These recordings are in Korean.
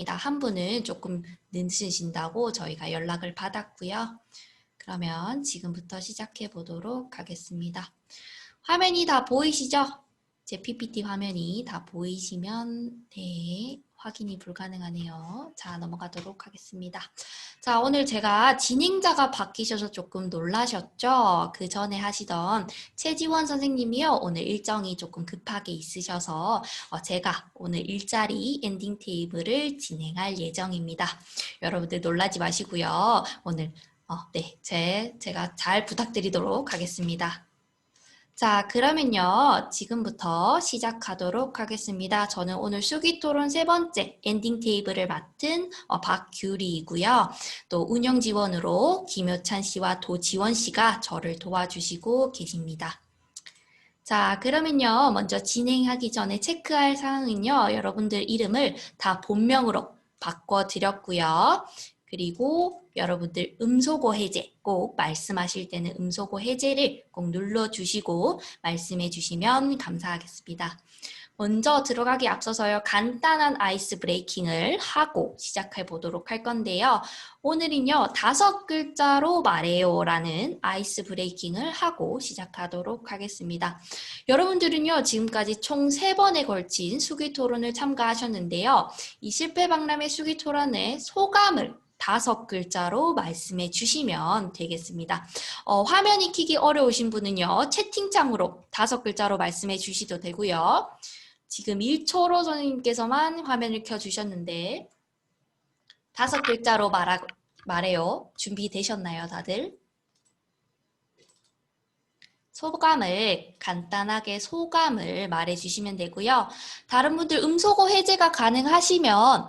한 분은 조금 늦으신다고 저희가 연락을 받았고요. 그러면 지금부터 시작해 보도록 하겠습니다. 화면이 다 보이시죠? 제 PPT 화면이 다 보이시면 네, 확인이 불가능하네요. 자, 넘어가도록 하겠습니다. 자, 오늘 제가 진행자가 바뀌셔서 조금 놀라셨죠? 그 전에 하시던 최지원 선생님이요. 오늘 일정이 조금 급하게 있으셔서 제가 오늘 일자리 엔딩 테이블을 진행할 예정입니다. 여러분들 놀라지 마시고요. 오늘 네, 제가 잘 부탁드리도록 하겠습니다. 자, 그러면요. 지금부터 시작하도록 하겠습니다. 저는 오늘 수기토론 세 번째 엔딩 테이블을 맡은 박규리이고요. 또 운영 지원으로 김효찬 씨와 도지원 씨가 저를 도와주시고 계십니다. 자, 그러면요. 먼저 진행하기 전에 체크할 사항은요. 여러분들 이름을 다 본명으로 바꿔드렸고요. 그리고 여러분들 음소거 해제 꼭 말씀하실 때는 음소거 해제를 꼭 눌러주시고 말씀해 주시면 감사하겠습니다. 먼저 들어가기 앞서서요. 간단한 아이스 브레이킹을 하고 시작해 보도록 할 건데요. 오늘은요. 5글자로 말해요 라는 아이스 브레이킹을 하고 시작하도록 하겠습니다. 여러분들은요. 지금까지 총 3번에 걸친 수기토론을 참가하셨는데요. 이 실패박람회 수기토론의 소감을 5글자로 말씀해 주시면 되겠습니다. 화면 익히기 어려우신 분은요. 채팅창으로 5글자로 말씀해 주셔도 되고요. 지금 1초로 선생님께서만 화면을 켜주셨는데 5글자로 말해요. 준비되셨나요, 다들? 소감을 간단하게 소감을 말해주시면 되고요. 다른 분들 음소거 해제가 가능하시면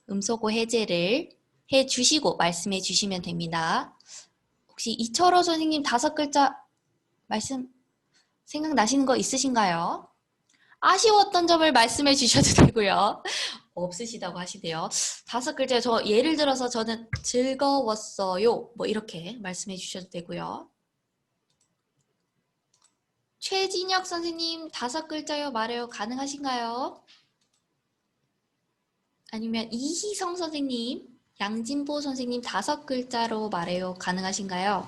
음소거 해제를 해주시고 말씀해 주시면 됩니다. 혹시 이철호 선생님 5글자 말씀 생각나시는 거 있으신가요? 아쉬웠던 점을 말씀해 주셔도 되고요. 없으시다고 하시대요. 5글자 저 예를 들어서 저는 즐거웠어요. 뭐 이렇게 말씀해 주셔도 되고요. 최진혁 선생님 5글자요 말해요 가능하신가요? 아니면 이희성 선생님, 양진보 선생님 5글자로 말해요 가능하신가요?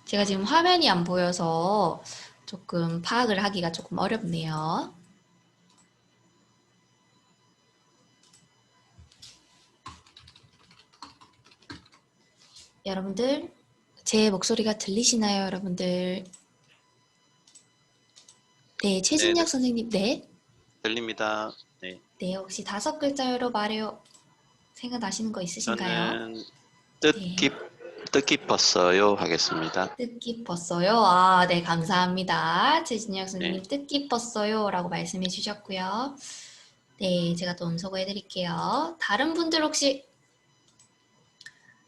제가 지금 화면이 안 보여서 조금 파악을 하기가 조금 어렵네요. 여러분들 제 목소리가 들리시나요, 여러분들? 네, 최진혁 선생님, 네. 들립니다. 네. 네, 혹시 5글자로 말해요 생각나시는 거 있으신가요? 저는 뜻깊었어요 하겠습니다. 뜻깊었어요. 아, 네, 감사합니다. 최진혁 선생님 네. 뜻깊었어요 라고 말씀해 주셨고요. 네, 제가 또 음소거 해드릴게요. 다른 분들 혹시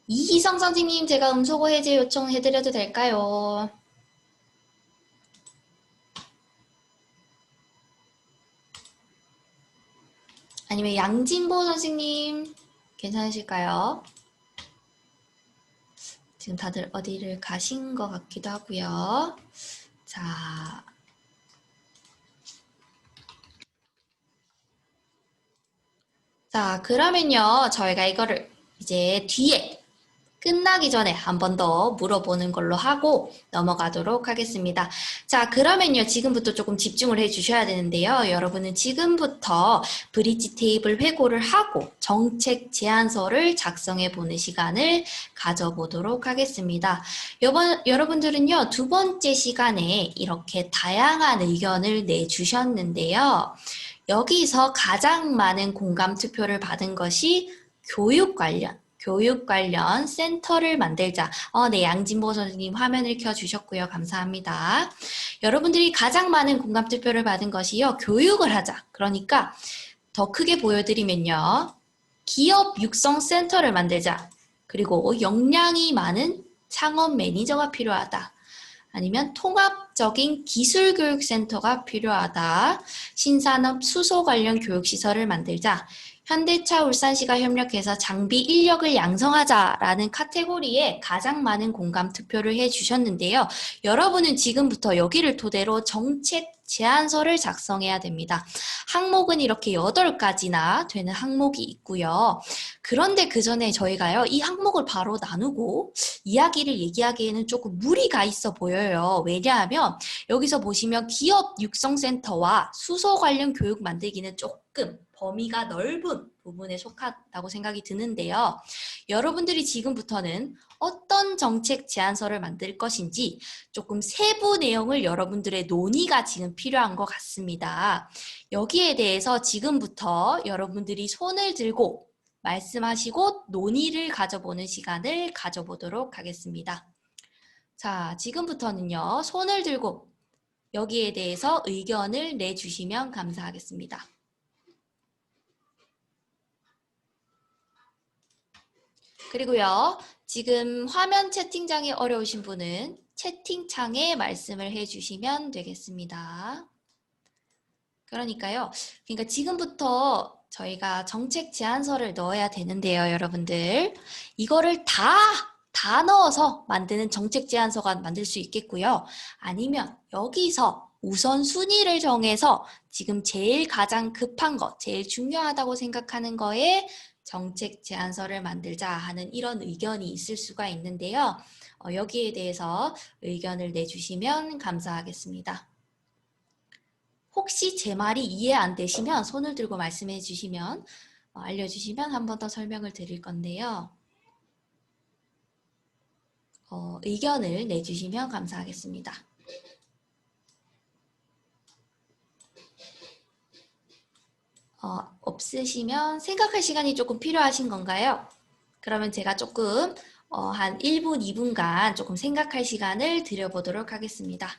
이희성 선생님 제가 음소거 해제 요청해드려도 될까요? 아니면 양진보 선생님 괜찮으실까요? 지금 다들 어디를 가신 것 같기도 하고요. 자, 그러면요. 저희가 이거를 이제 뒤에 끝나기 전에 한 번 더 물어보는 걸로 하고 넘어가도록 하겠습니다. 자, 그러면요. 지금부터 조금 집중을 해주셔야 되는데요. 여러분은 지금부터 브릿지 테이블 회고를 하고 정책 제안서를 작성해 보는 시간을 가져보도록 하겠습니다. 여러분들은요. 2번째 시간에 이렇게 다양한 의견을 내주셨는데요. 여기서 가장 많은 공감 투표를 받은 것이 교육 관련 센터를 만들자. 네, 양진보 선생님 화면을 켜주셨고요. 감사합니다. 여러분들이 가장 많은 공감 투표를 받은 것이요. 교육을 하자. 그러니까 더 크게 보여드리면요. 기업 육성 센터를 만들자. 그리고 역량이 많은 창업 매니저가 필요하다. 아니면 통합적인 기술교육센터가 필요하다. 신산업 수소 관련 교육시설을 만들자. 현대차 울산시가 협력해서 장비 인력을 양성하자라는 카테고리에 가장 많은 공감 투표를 해주셨는데요. 여러분은 지금부터 여기를 토대로 정책 제안서를 작성해야 됩니다. 항목은 이렇게 8가지나 되는 항목이 있고요. 그런데 그 전에 저희가요, 이 항목을 바로 나누고 이야기를 얘기하기에는 조금 무리가 있어 보여요. 왜냐하면 여기서 보시면 기업 육성센터와 수소 관련 교육 만들기는 조금 범위가 넓은 부분에 속한다고 생각이 드는데요. 여러분들이 지금부터는 어떤 정책 제안서를 만들 것인지 조금 세부 내용을 여러분들의 논의가 지금 필요한 것 같습니다. 여기에 대해서 지금부터 여러분들이 손을 들고 말씀하시고 논의를 가져보는 시간을 가져보도록 하겠습니다. 자, 지금부터는요, 손을 들고 여기에 대해서 의견을 내주시면 감사하겠습니다. 그리고요, 지금 화면 채팅창이 어려우신 분은 채팅창에 말씀을 해주시면 되겠습니다. 그러니까 지금부터 저희가 정책 제안서를 넣어야 되는데요, 여러분들. 이거를 다 넣어서 만드는 정책 제안서가 만들 수 있겠고요. 아니면 여기서 우선순위를 정해서 지금 제일 가장 급한 것, 제일 중요하다고 생각하는 거에 정책 제안서를 만들자 하는 이런 의견이 있을 수가 있는데요. 여기에 대해서 의견을 내주시면 감사하겠습니다. 혹시 제 말이 이해 안 되시면 손을 들고 말씀해 주시면 알려주시면 한 번 더 설명을 드릴 건데요. 의견을 내주시면 감사하겠습니다. 없으시면 생각할 시간이 조금 필요하신 건가요? 그러면 제가 조금 한 1분, 2분간 조금 생각할 시간을 드려보도록 하겠습니다.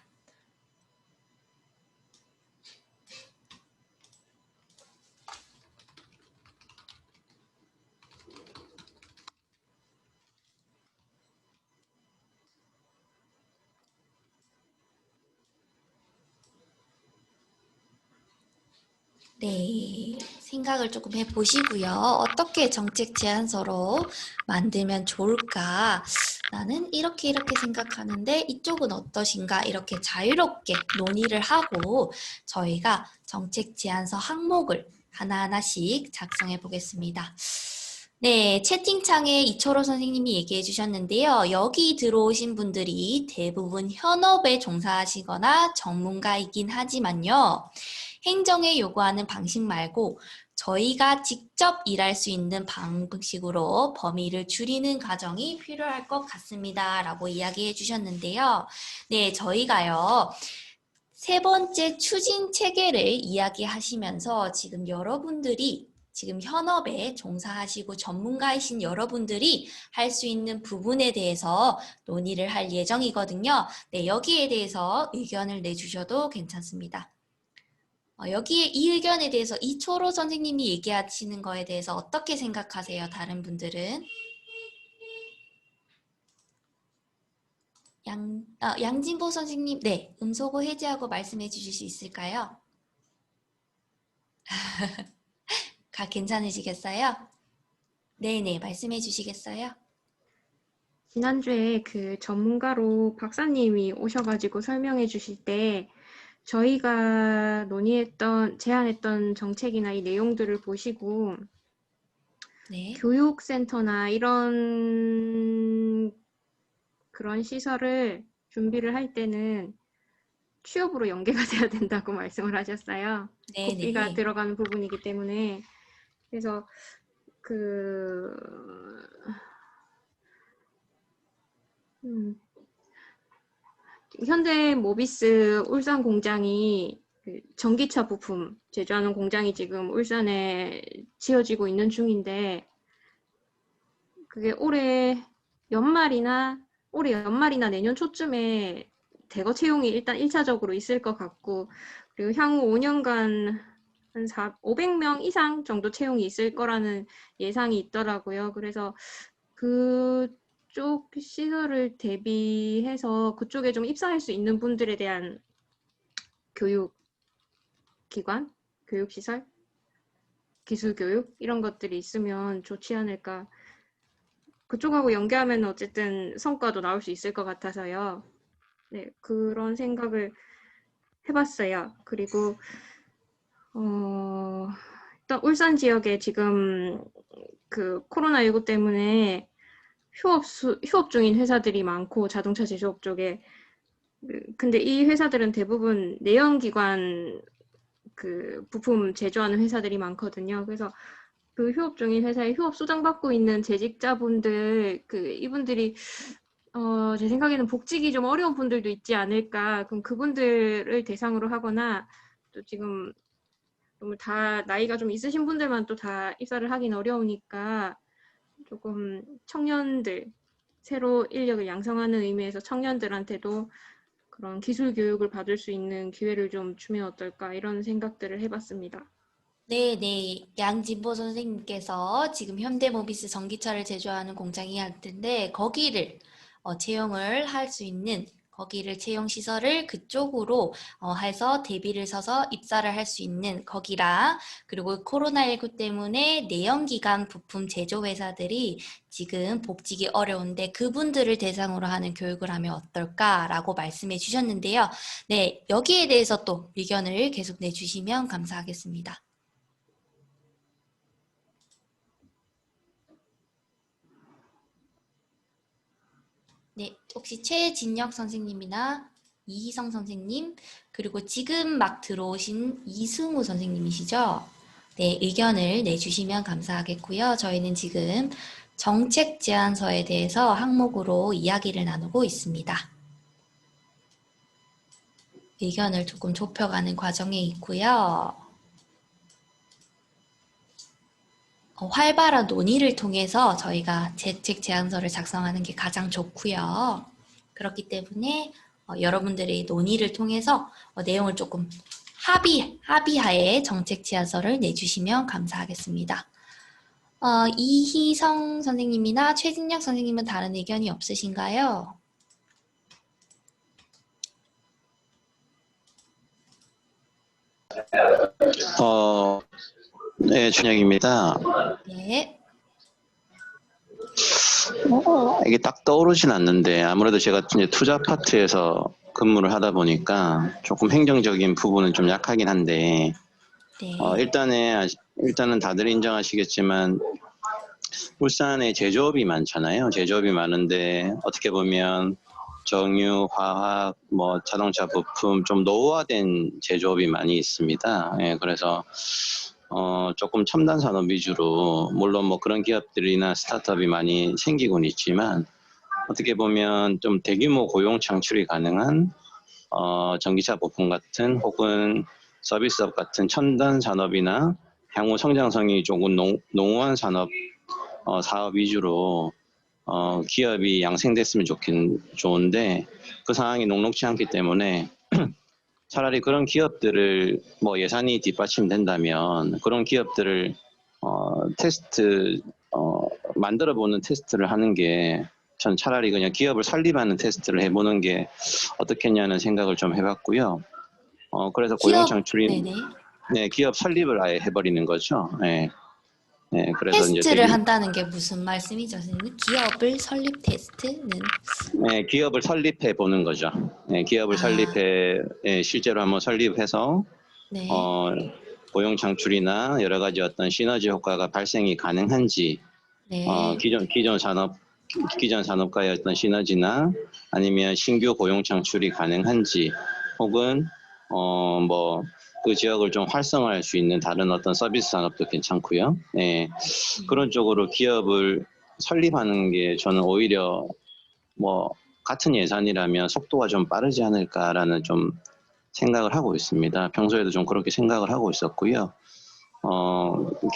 네, 생각을 조금 해보시고요. 어떻게 정책 제안서로 만들면 좋을까? 나는 이렇게 생각하는데 이쪽은 어떠신가? 이렇게 자유롭게 논의를 하고 저희가 정책 제안서 항목을 하나하나씩 작성해 보겠습니다. 네, 채팅창에 이철호 선생님이 얘기해 주셨는데요. 여기 들어오신 분들이 대부분 현업에 종사하시거나 전문가이긴 하지만요. 행정에 요구하는 방식 말고 저희가 직접 일할 수 있는 방식으로 범위를 줄이는 과정이 필요할 것 같습니다. 라고 이야기해 주셨는데요. 네, 저희가요. 3번째 추진 체계를 이야기하시면서 지금 여러분들이 지금 현업에 종사하시고 전문가이신 여러분들이 할 수 있는 부분에 대해서 논의를 할 예정이거든요. 네, 여기에 대해서 의견을 내주셔도 괜찮습니다. 여기에 이 의견에 대해서 이초로 선생님이 얘기하시는 거에 대해서 어떻게 생각하세요? 다른 분들은? 양진보 선생님, 네, 음소거 해제하고 말씀해 주실 수 있을까요? 괜찮으시겠어요? 네네, 말씀해 주시겠어요? 지난주에 그 전문가로 박사님이 오셔가지고 설명해 주실 때 저희가 제안했던 정책이나 이 내용들을 보시고 네. 교육센터나 이런 그런 시설을 준비를 할 때는 취업으로 연계가 돼야 된다고 말씀을 하셨어요. 네네. 국비가 들어가는 부분이기 때문에. 그래서 현대 모비스 울산 공장이 전기차 부품 제조하는 공장이 지금 울산에 지어지고 있는 중인데 그게 올해 연말이나 내년 초쯤에 대거 채용이 일단 1차적으로 있을 것 같고 그리고 향후 5년간 한 500명 이상 정도 채용이 있을 거라는 예상이 있더라고요. 그래서 그쪽 시설을 대비해서 그쪽에 좀 입사할 수 있는 분들에 대한 교육기관, 교육시설, 기술 교육 이런 것들이 있으면 좋지 않을까. 그쪽하고 연계하면 어쨌든 성과도 나올 수 있을 것 같아서요. 네, 그런 생각을 해봤어요. 그리고 일단 울산 지역에 지금 그 코로나19 때문에 휴업 중인 회사들이 많고 자동차 제조업 쪽에 근데 이 회사들은 대부분 내연기관 그 부품 제조하는 회사들이 많거든요. 그래서 그 휴업 중인 회사에 휴업 수당 받고 있는 재직자분들 그 이분들이 제 생각에는 복직이 좀 어려운 분들도 있지 않을까. 그럼 그분들을 대상으로 하거나 또 지금 너무 다 나이가 좀 있으신 분들만 또 다 입사를 하긴 어려우니까 조금 청년들 새로 인력을 양성하는 의미에서 청년들한테도 그런 기술 교육을 받을 수 있는 기회를 좀 주면 어떨까 이런 생각들을 해봤습니다. 네, 네. 양진보 선생님께서 지금 현대모비스 전기차를 제조하는 공장이 할 텐데 거기를 채용을 할 수 있는 거기를 채용 시설을 그쪽으로 해서 대비를 서서 입사를 할 수 있는 거기랑 그리고 코로나19 때문에 내연기관 부품 제조 회사들이 지금 복직이 어려운데 그분들을 대상으로 하는 교육을 하면 어떨까라고 말씀해 주셨는데요. 네, 여기에 대해서 또 의견을 계속 내주시면 감사하겠습니다. 네, 혹시 최진혁 선생님이나 이희성 선생님, 그리고 지금 막 들어오신 이승우 선생님이시죠? 네, 의견을 내주시면 감사하겠고요. 저희는 지금 정책 제안서에 대해서 항목으로 이야기를 나누고 있습니다. 의견을 조금 좁혀가는 과정에 있고요. 활발한 논의를 통해서 저희가 대책 제안서를 작성하는 게 가장 좋고요. 그렇기 때문에 여러분들의 논의를 통해서 내용을 조금 합의하에 정책 제안서를 내주시면 감사하겠습니다. 이희성 선생님이나 최진혁 선생님은 다른 의견이 없으신가요? 네, 준혁입니다. 네. 이게 딱 떠오르진 않는데 아무래도 제가 이제 투자 파트에서 근무를 하다 보니까 조금 행정적인 부분은 좀 약하긴 한데 네. 일단은 다들 인정하시겠지만 울산에 제조업이 많잖아요. 제조업이 많은데 어떻게 보면 정유, 화학, 뭐 자동차 부품 좀 노후화된 제조업이 많이 있습니다. 예, 그래서 조금 첨단 산업 위주로 물론 뭐 그런 기업들이나 스타트업이 많이 생기곤 있지만 어떻게 보면 좀 대규모 고용 창출이 가능한 전기차 부품 같은 혹은 서비스업 같은 첨단 산업이나 향후 성장성이 조금 농후한 산업 사업 위주로 기업이 양생됐으면 좋은데 그 상황이 녹록지 않기 때문에 차라리 그런 기업들을 뭐 예산이 뒷받침된다면 그런 기업들을 만들어보는 테스트를 하는 게 전 차라리 그냥 기업을 설립하는 테스트를 해보는 게 어떻겠냐는 생각을 좀 해봤고요. 그래서 고용 창출인 네네. 네, 기업 설립을 아예 해버리는 거죠. 네. 네, 그래서 이제 테스트를 한다는 게 무슨 말씀이죠, 선생님? 기업을 설립 테스트는? 네, 기업을 설립해 보는 거죠. 네, 기업을 실제로 한번 설립해서 네. 어, 고용 창출이나 여러 가지 어떤 시너지 효과가 발생이 가능한지, 네. 기존 산업과의 어떤 시너지나 아니면 신규 고용 창출이 가능한지, 혹은 뭐 그 지역을 좀 활성화할 수 있는 다른 어떤 서비스 산업도 괜찮고요. 네, 그런 쪽으로 기업을 설립하는 게 저는 오히려 뭐 같은 예산이라면 속도가 좀 빠르지 않을까라는 좀 생각을 하고 있습니다. 평소에도 좀 그렇게 생각을 하고 있었고요.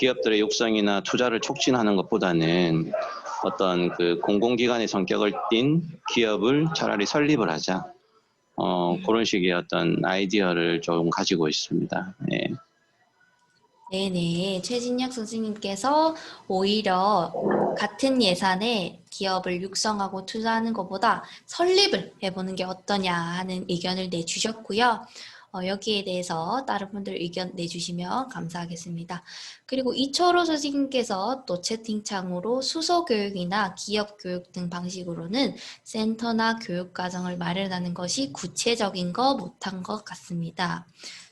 기업들의 육성이나 투자를 촉진하는 것보다는 어떤 그 공공기관의 성격을 띤 기업을 차라리 설립을 하자. 그런 식의 어떤 아이디어를 좀 가지고 있습니다. 네. 네네. 최진혁 선생님께서 오히려 같은 예산에 기업을 육성하고 투자하는 것보다 설립을 해보는 게 어떠냐 하는 의견을 내주셨고요. 여기에 대해서 다른 분들 의견 내주시면 감사하겠습니다. 그리고 이철호 선생님께서 또 채팅창으로 수소교육이나 기업교육 등 방식으로는 센터나 교육과정을 마련하는 것이 구체적인 거 못한 것 같습니다.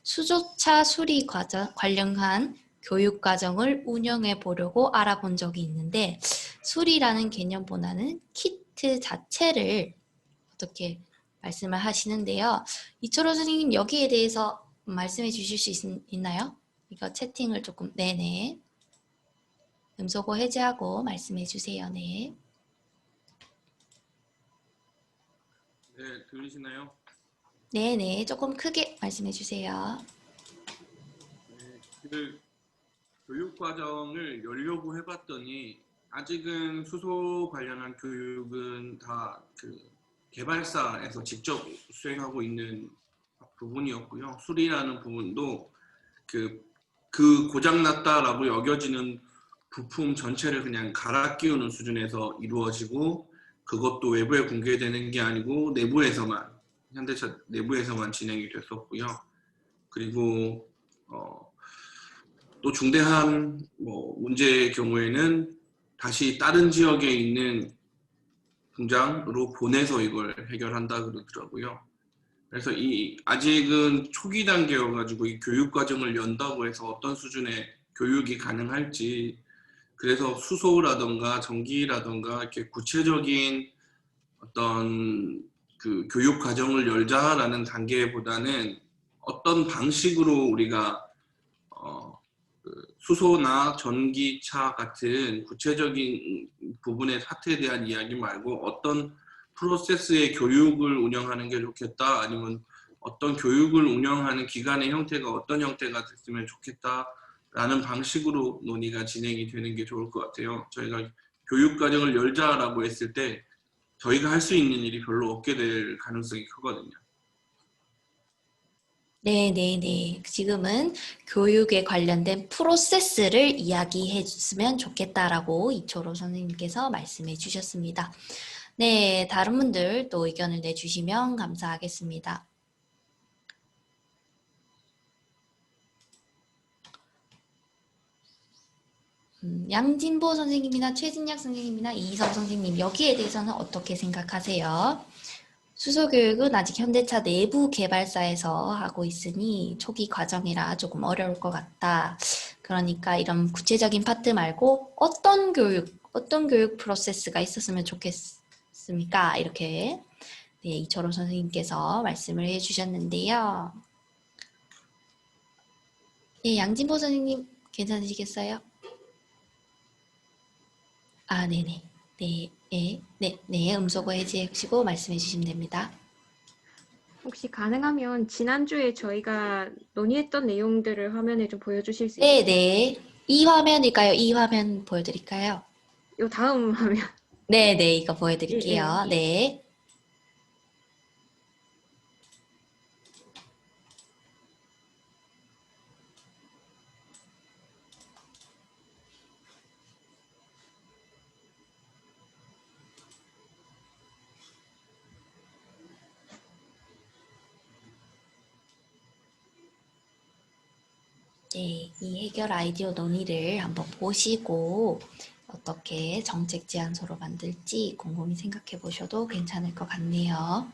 수조차 수리 관련한 교육과정을 운영해 보려고 알아본 적이 있는데 수리라는 개념보다는 키트 자체를 어떻게 말씀을 하시는데요. 이철호 선생님 여기에 대해서 말씀해 주실 수 있나요? 이거 채팅을 조금 네네 음소거 해제하고 말씀해 주세요. 네. 네, 들리시나요? 네네 조금 크게 말씀해 주세요. 네, 그 교육 과정을 열려고 해봤더니 아직은 수소 관련한 교육은 다 그 개발사에서 직접 수행하고 있는 부분이었고요. 수리라는 부분도 그 고장났다라고 여겨지는 부품 전체를 그냥 갈아 끼우는 수준에서 이루어지고 그것도 외부에 공개되는 게 아니고 내부에서만 현대차 내부에서만 진행이 됐었고요. 그리고 또 중대한 문제의 경우에는 다시 다른 지역에 있는 공장으로 보내서 이걸 해결한다 그러더라고요. 그래서 아직은 초기 단계여가지고 이 교육 과정을 연다고 해서 어떤 수준의 교육이 가능할지 그래서 수소라던가 전기라던가 이렇게 구체적인 어떤 그 교육 과정을 열자라는 단계보다는 어떤 방식으로 우리가 수소나 전기차 같은 구체적인 부분의 사태에 대한 이야기 말고 어떤 프로세스의 교육을 운영하는 게 좋겠다 아니면 어떤 교육을 운영하는 기관의 형태가 어떤 형태가 됐으면 좋겠다라는 방식으로 논의가 진행이 되는 게 좋을 것 같아요. 저희가 교육과정을 열자라고 했을 때 저희가 할 수 있는 일이 별로 없게 될 가능성이 크거든요. 네네네. 지금은 교육에 관련된 프로세스를 이야기해 줬으면 좋겠다라고 이철호 선생님께서 말씀해 주셨습니다. 네, 다른 분들 또 의견을 내주시면 감사하겠습니다. 양진보 선생님이나 최진약 선생님이나 이희성 선생님 여기에 대해서는 어떻게 생각하세요? 수소교육은 아직 현대차 내부 개발사에서 하고 있으니 초기 과정이라 조금 어려울 것 같다. 그러니까 이런 구체적인 파트 말고 어떤 교육 프로세스가 있었으면 좋겠습니까? 이렇게 네, 이철호 선생님께서 말씀을 해주셨는데요. 네, 양진보 선생님 괜찮으시겠어요? 아, 네네. 네, 네, 음소거 해제하시고 말씀해 주시면 됩니다. 혹시 가능하면 지난주에 저희가 논의했던 내용들을 화면에 좀 보여주실 수 있을까요? 네. 이 화면일까요? 이 화면 보여드릴까요? 요 다음 화면. 네, 이거 예, 보여드릴게요. 예. 네. 네, 이 해결 아이디어 논의를 한번 보시고 어떻게 정책 제안서로 만들지 곰곰이 생각해 보셔도 괜찮을 것 같네요.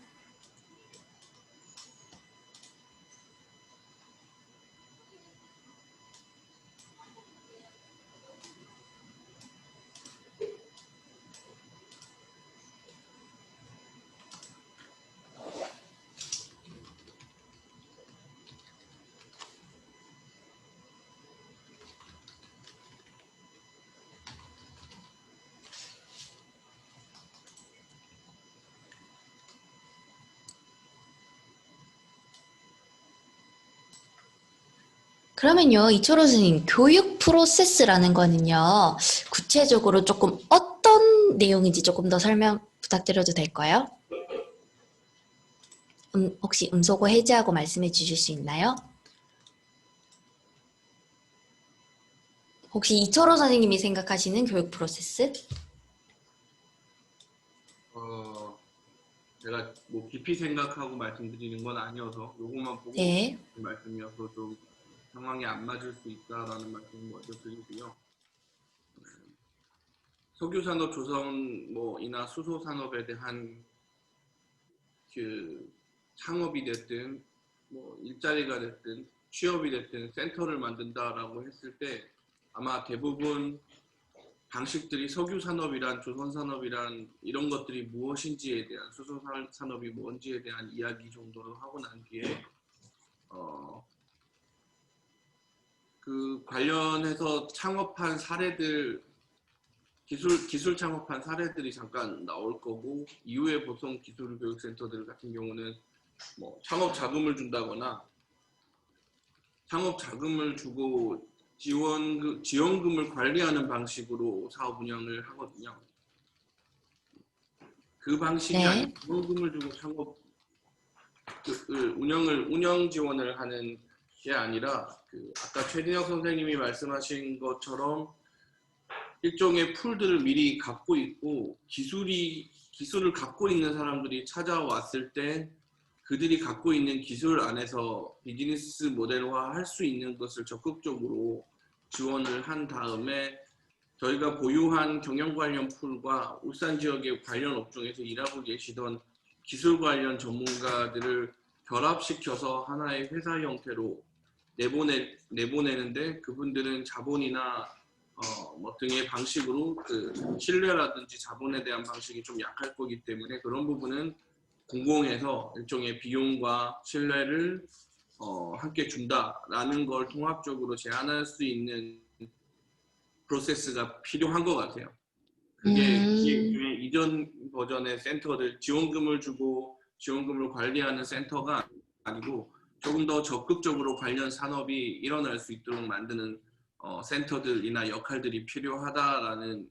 그러면요, 이철호 선생님, 교육 프로세스라는 거는요, 구체적으로 조금 어떤 내용인지 조금 더 설명 부탁드려도 될까요? 혹시 음소거 해제하고 말씀해 주실 수 있나요? 혹시 이철호 선생님이 생각하시는 교육 프로세스? 제가 뭐 깊이 생각하고 말씀드리는 건 아니어서 요것만 보고 네. 말씀이어서 좀 상황이 안 맞을 수 있다라는 말씀 먼저 드리고요. 석유산업 조선 뭐이나 수소산업에 대한 그 창업이 됐든 뭐 일자리가 됐든 취업이 됐든 센터를 만든다라고 했을 때 아마 대부분 방식들이 석유산업이란 조선산업이란 이런 것들이 무엇인지에 대한 수소산업이 뭔지에 대한 이야기 정도로 하고 난 뒤에 그 관련해서 창업한 사례들 기술 창업한 사례들이 잠깐 나올 거고 이후에 보통 기술교육센터들 같은 경우는 뭐 창업 자금을 준다거나 창업 자금을 주고 지원금을 관리하는 방식으로 사업 운영을 하거든요. 그 방식이 네. 아니라 지원금을 주고 창업 운영 지원을 하는 게 아니라 그 아까 최진혁 선생님이 말씀하신 것처럼 일종의 풀들을 미리 갖고 있고 기술을 갖고 있는 사람들이 찾아왔을 때 그들이 갖고 있는 기술 안에서 비즈니스 모델화 할 수 있는 것을 적극적으로 지원을 한 다음에 저희가 보유한 경영 관련 풀과 울산 지역의 관련 업종에서 일하고 계시던 기술 관련 전문가들을 결합시켜서 하나의 회사 형태로 내보내는데 그분들은 자본이나 뭐 등의 방식으로 그 신뢰라든지 자본에 대한 방식이 좀 약할 거기 때문에 그런 부분은 공공에서 일종의 비용과 신뢰를 함께 준다라는 걸 통합적으로 제안할 수 있는 프로세스가 필요한 것 같아요. 그게 일종의 이전 버전의 센터들 지원금을 주고 지원금을 관리하는 센터가 아니고 조금 더 적극적으로 관련 산업이 일어날 수 있도록 만드는 센터들이나 역할들이 필요하다라는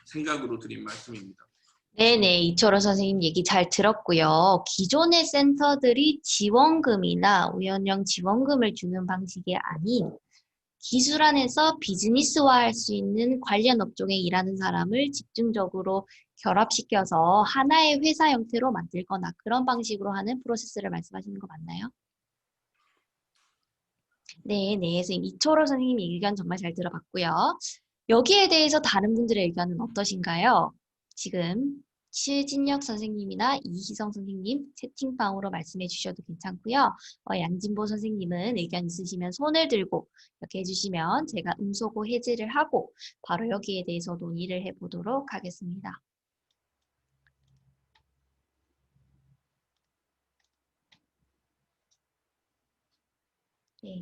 생각으로 드린 말씀입니다. 네네, 이철호 선생님 얘기 잘 들었고요. 기존의 센터들이 지원금이나 우연형 지원금을 주는 방식이 아닌 기술 안에서 비즈니스화할 수 있는 관련 업종에 일하는 사람을 집중적으로 결합시켜서 하나의 회사 형태로 만들거나 그런 방식으로 하는 프로세스를 말씀하시는 거 맞나요? 네, 선생님 이철호 선생님 의견 정말 잘 들어봤고요. 여기에 대해서 다른 분들의 의견은 어떠신가요? 지금 최진혁 선생님이나 이희성 선생님 채팅방으로 말씀해 주셔도 괜찮고요. 양진보 선생님은 의견 있으시면 손을 들고 이렇게 해주시면 제가 음소거 해제를 하고 바로 여기에 대해서 논의를 해보도록 하겠습니다. 네,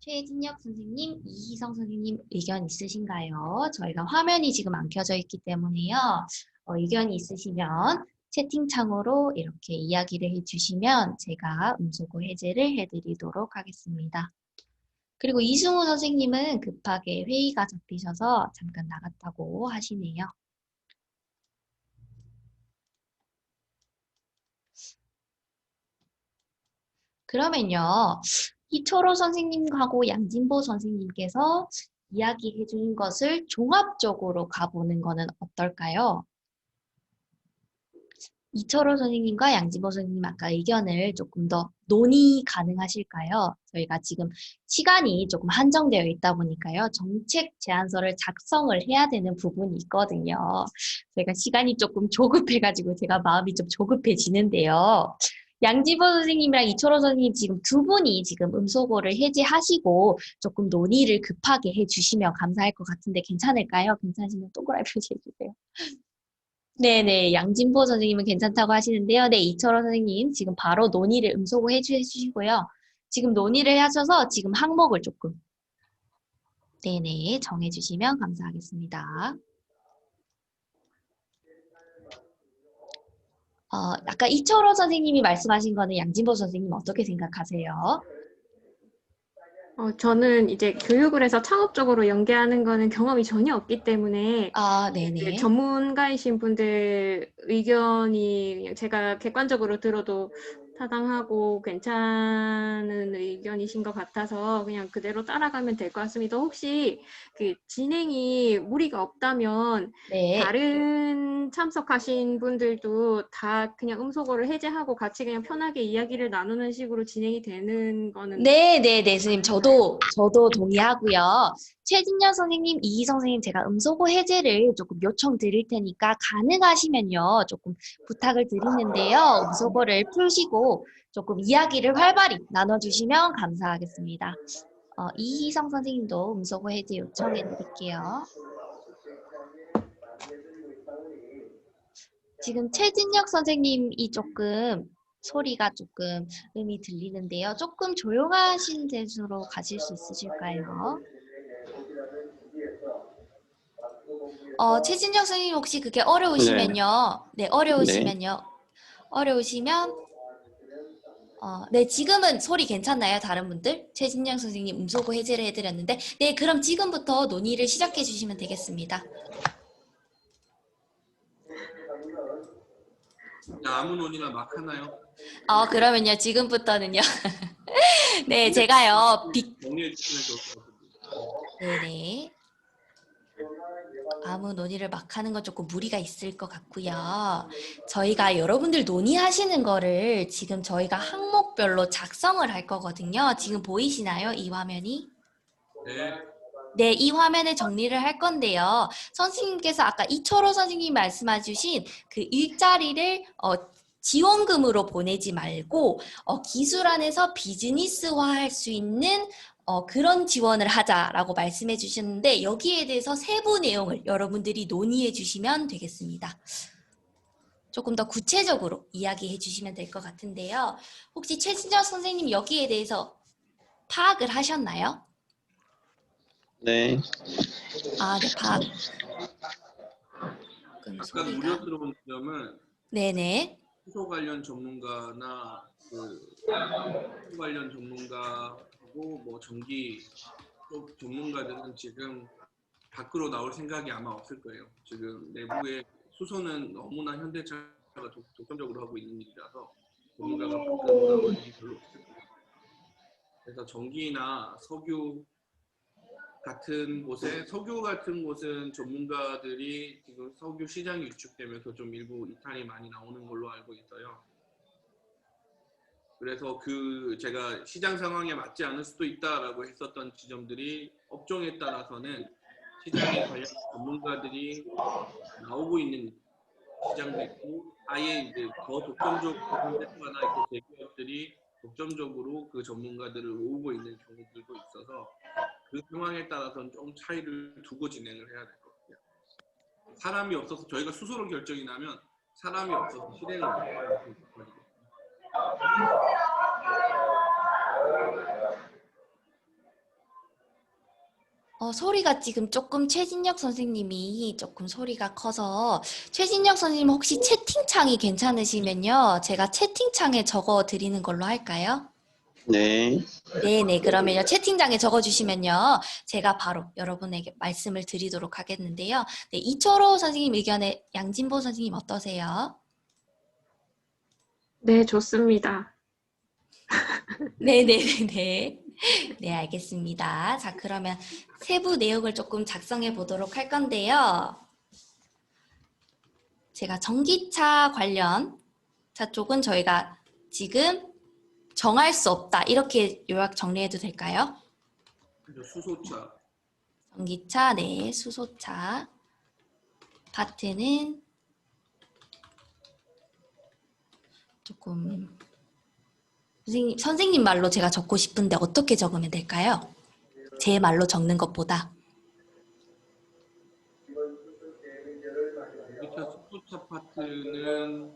최진혁 선생님, 이희성 선생님 의견 있으신가요? 저희가 화면이 지금 안 켜져 있기 때문에요. 의견이 있으시면 채팅창으로 이렇게 이야기를 해주시면 제가 음소거 해제를 해드리도록 하겠습니다. 그리고 이승우 선생님은 급하게 회의가 잡히셔서 잠깐 나갔다고 하시네요. 그러면요, 이철호 선생님하고 양진보 선생님께서 이야기해 주신 것을 종합적으로 가보는 거는 어떨까요? 이철호 선생님과 양진보 선생님 아까 의견을 조금 더 논의 가능하실까요? 저희가 지금 시간이 조금 한정되어 있다 보니까요. 정책 제안서를 작성을 해야 되는 부분이 있거든요. 저희가 시간이 조금 조급해가지고 제가 마음이 좀 조급해지는데요. 양진보 선생님이랑 이철호 선생님 지금 두 분이 지금 음소거를 해제하시고 조금 논의를 급하게 해주시면 감사할 것 같은데 괜찮을까요? 괜찮으시면 동그라미 표시해주세요. 네네, 양진보 선생님은 괜찮다고 하시는데요. 네, 이철호 선생님 지금 바로 논의를 음소거 해주시고요. 지금 논의를 하셔서 지금 항목을 조금 네네 정해주시면 감사하겠습니다. 아까 이철호 선생님이 말씀하신 거는 양진보 선생님 어떻게 생각하세요? 저는 이제 교육을 해서 창업적으로 연계하는 거는 경험이 전혀 없기 때문에 네네. 전문가이신 분들 의견이 그냥 제가 객관적으로 들어도 타당하고 괜찮은 의견이신 것 같아서 그냥 그대로 따라가면 될 것 같습니다. 혹시 그 진행이 무리가 없다면 네. 다른 참석하신 분들도 다 그냥 음소거를 해제하고 같이 그냥 편하게 이야기를 나누는 식으로 진행이 되는 거는 네, 선생님. 저도 동의하고요. 최진열 선생님, 이희성 선생님, 제가 음소거 해제를 조금 요청드릴 테니까 가능하시면요. 조금 부탁을 드리는데요. 음소거를 풀시고 조금 이야기를 활발히 나눠주시면 감사하겠습니다. 이희성 선생님도 음소거 해제 요청해 드릴게요. 지금 최진혁 선생님이 조금 소리가 조금 음이 들리는데요. 조금 조용하신 데로 가실 수 있으실까요? 최진혁 선생님 혹시 그게 어려우시면요. 네, 네. 어려우시면 네, 지금은 소리 괜찮나요? 다른 분들? 최진영 선생님 음소거 해제를 해드렸는데 네, 그럼 지금부터 논의를 시작해 주시면 되겠습니다. 자, 아무 논의나 막 하나요? 그러면요, 지금부터는요. 네, 제가요. 정리해 주시면 좋을 것 같은데. 네네. 아무 논의를 막 하는 건 조금 무리가 있을 것 같고요. 저희가 여러분들 논의하시는 거를 지금 저희가 항목별로 작성을 할 거거든요. 지금 보이시나요? 이 화면이? 네. 네, 이 화면에 정리를 할 건데요. 선생님께서 아까 이철호 선생님이 말씀해 주신 그 일자리를 지원금으로 보내지 말고 기술 안에서 비즈니스화할 수 있는 그런 지원을 하자라고 말씀해 주셨는데 여기에 대해서 세부 내용을 여러분들이 논의해 주시면 되겠습니다. 조금 더 구체적으로 이야기해 주시면 될 것 같은데요. 혹시 최진정 선생님 여기에 대해서 파악을 하셨나요? 네. 네, 파악. 조금 약간 소리가. 우려스러운 점은 네네. 수소 관련 전문가나 수소 관련 전문가하고 뭐 전기 쪽 전문가들은 지금 밖으로 나올 생각이 아마 없을 거예요. 지금 내부에 수소는 너무나 현대차가 독점적으로 하고 있는 일이라서 전문가가 밖으로 나올 일이 별로 없을 거예요. 그래서 전기나 석유 같은 곳은 전문가들이 지금 석유 시장이 위축되면서 좀 일부 이탈이 많이 나오는 걸로 알고 있어요. 그래서 제가 시장 상황에 맞지 않을 수도 있다라고 했었던 지점들이 업종에 따라서는 시장에 관련 전문가들이 나오고 있는 시장도 있고 아예 이제 더 독점적으로 현대차나 이렇게 대기업들이 독점적으로 그 전문가들을 모으고 있는 경우들도 있어서 그 상황에 따라서는 좀 차이를 두고 진행을 해야 될 것 같아요. 사람이 없어서 저희가 수소로 결정이 나면 사람이 없어서 실행을 못하거든요. 소리가 지금 조금 최진혁 선생님이 조금 소리가 커서 최진혁 선생님 혹시 채팅창이 괜찮으시면요. 제가 채팅창에 적어 드리는 걸로 할까요? 네. 네네. 그러면요. 채팅창에 적어주시면요. 제가 바로 여러분에게 말씀을 드리도록 하겠는데요. 네, 이철호 선생님 의견에 양진보 선생님 어떠세요? 네, 좋습니다. 네네네네. 네, 알겠습니다. 자, 그러면 세부 내용을 조금 작성해 보도록 할 건데요. 제가 전기차 관련 차 쪽은 저희가 지금 정할 수 없다. 이렇게 요약 정리해도 될까요? 수소차, 전기차, 네, 수소차. 파트는 조금 선생님 말로 제가 적고 싶은데 어떻게 적으면 될까요? 제 말로 적는 것보다. 수소차 파트는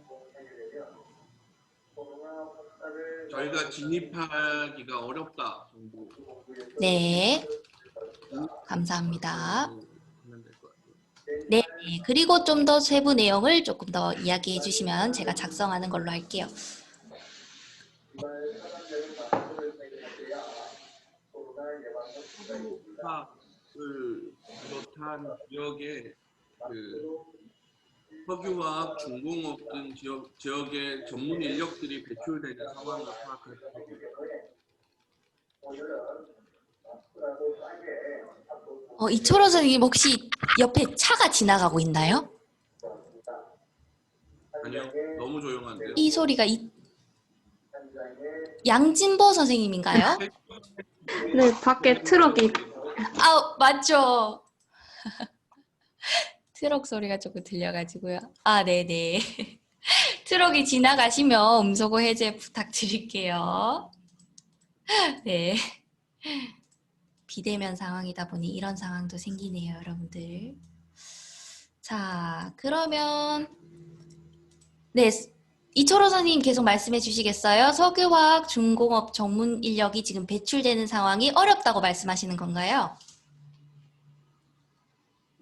저희가 진입하기가 어렵다 정도. 네, 감사합니다. 하면 될 것 같아요. 네, 그리고 좀 더 세부 내용을 조금 더 이야기해 주시면 제가 작성하는 걸로 할게요. 수소차를 비롯한 지역에 석유화학, 중공업 등 지역의 전문 인력들이 배출되는 상황을 파악할 이철호 선생님 혹시 옆에 차가 지나가고 있나요? 아니요, 너무 조용한데요. 이 소리가 양진보 선생님인가요? 네, 밖에 트럭이 아, 맞죠. 트럭 소리가 조금 들려가지고요. 아, 네네. 트럭이 지나가시면 음소거 해제 부탁드릴게요. 네. 비대면 상황이다 보니 이런 상황도 생기네요, 여러분들. 자, 그러면 네, 이철호 선생님 계속 말씀해 주시겠어요? 석유화학 중공업 전문 인력이 지금 배출되는 상황이 어렵다고 말씀하시는 건가요?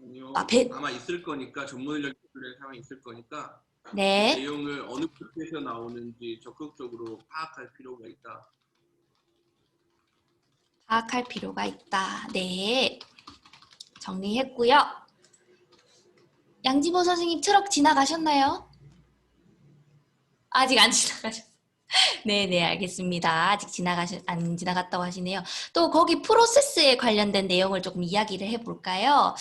아니요, 아, 아마 있을 거니까 전문 인력 배출되는 상황이 있을 거니까 네. 내용을 어느 곳에서 나오는지 적극적으로 파악할 필요가 있다. 파악할 필요가 있다. 네. 정리했고요. 양지보 선생님 트럭 지나가셨나요? 아직 안 지나가셨어요. 네네, 알겠습니다. 아직 안 지나갔다고 하시네요. 또 거기 프로세스에 관련된 내용을 조금 이야기를 해볼까요?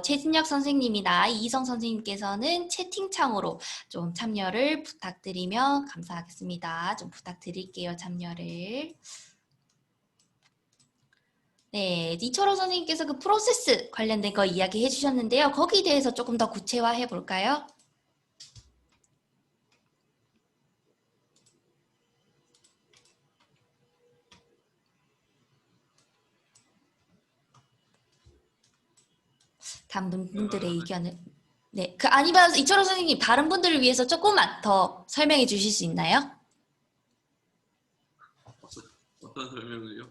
최진혁 선생님이나 이희성 선생님께서는 채팅창으로 좀 참여를 부탁드리면 감사하겠습니다. 좀 부탁드릴게요, 참여를. 네, 이철호 선생님께서 그 프로세스 관련된 거 이야기해 주셨는데요. 거기에 대해서 조금 더 구체화해 볼까요? 다른 분들의 의견을. 네, 아니면 이철호 선생님 다른 분들을 위해서 조금만 더 설명해 주실 수 있나요? 어떤 설명을요?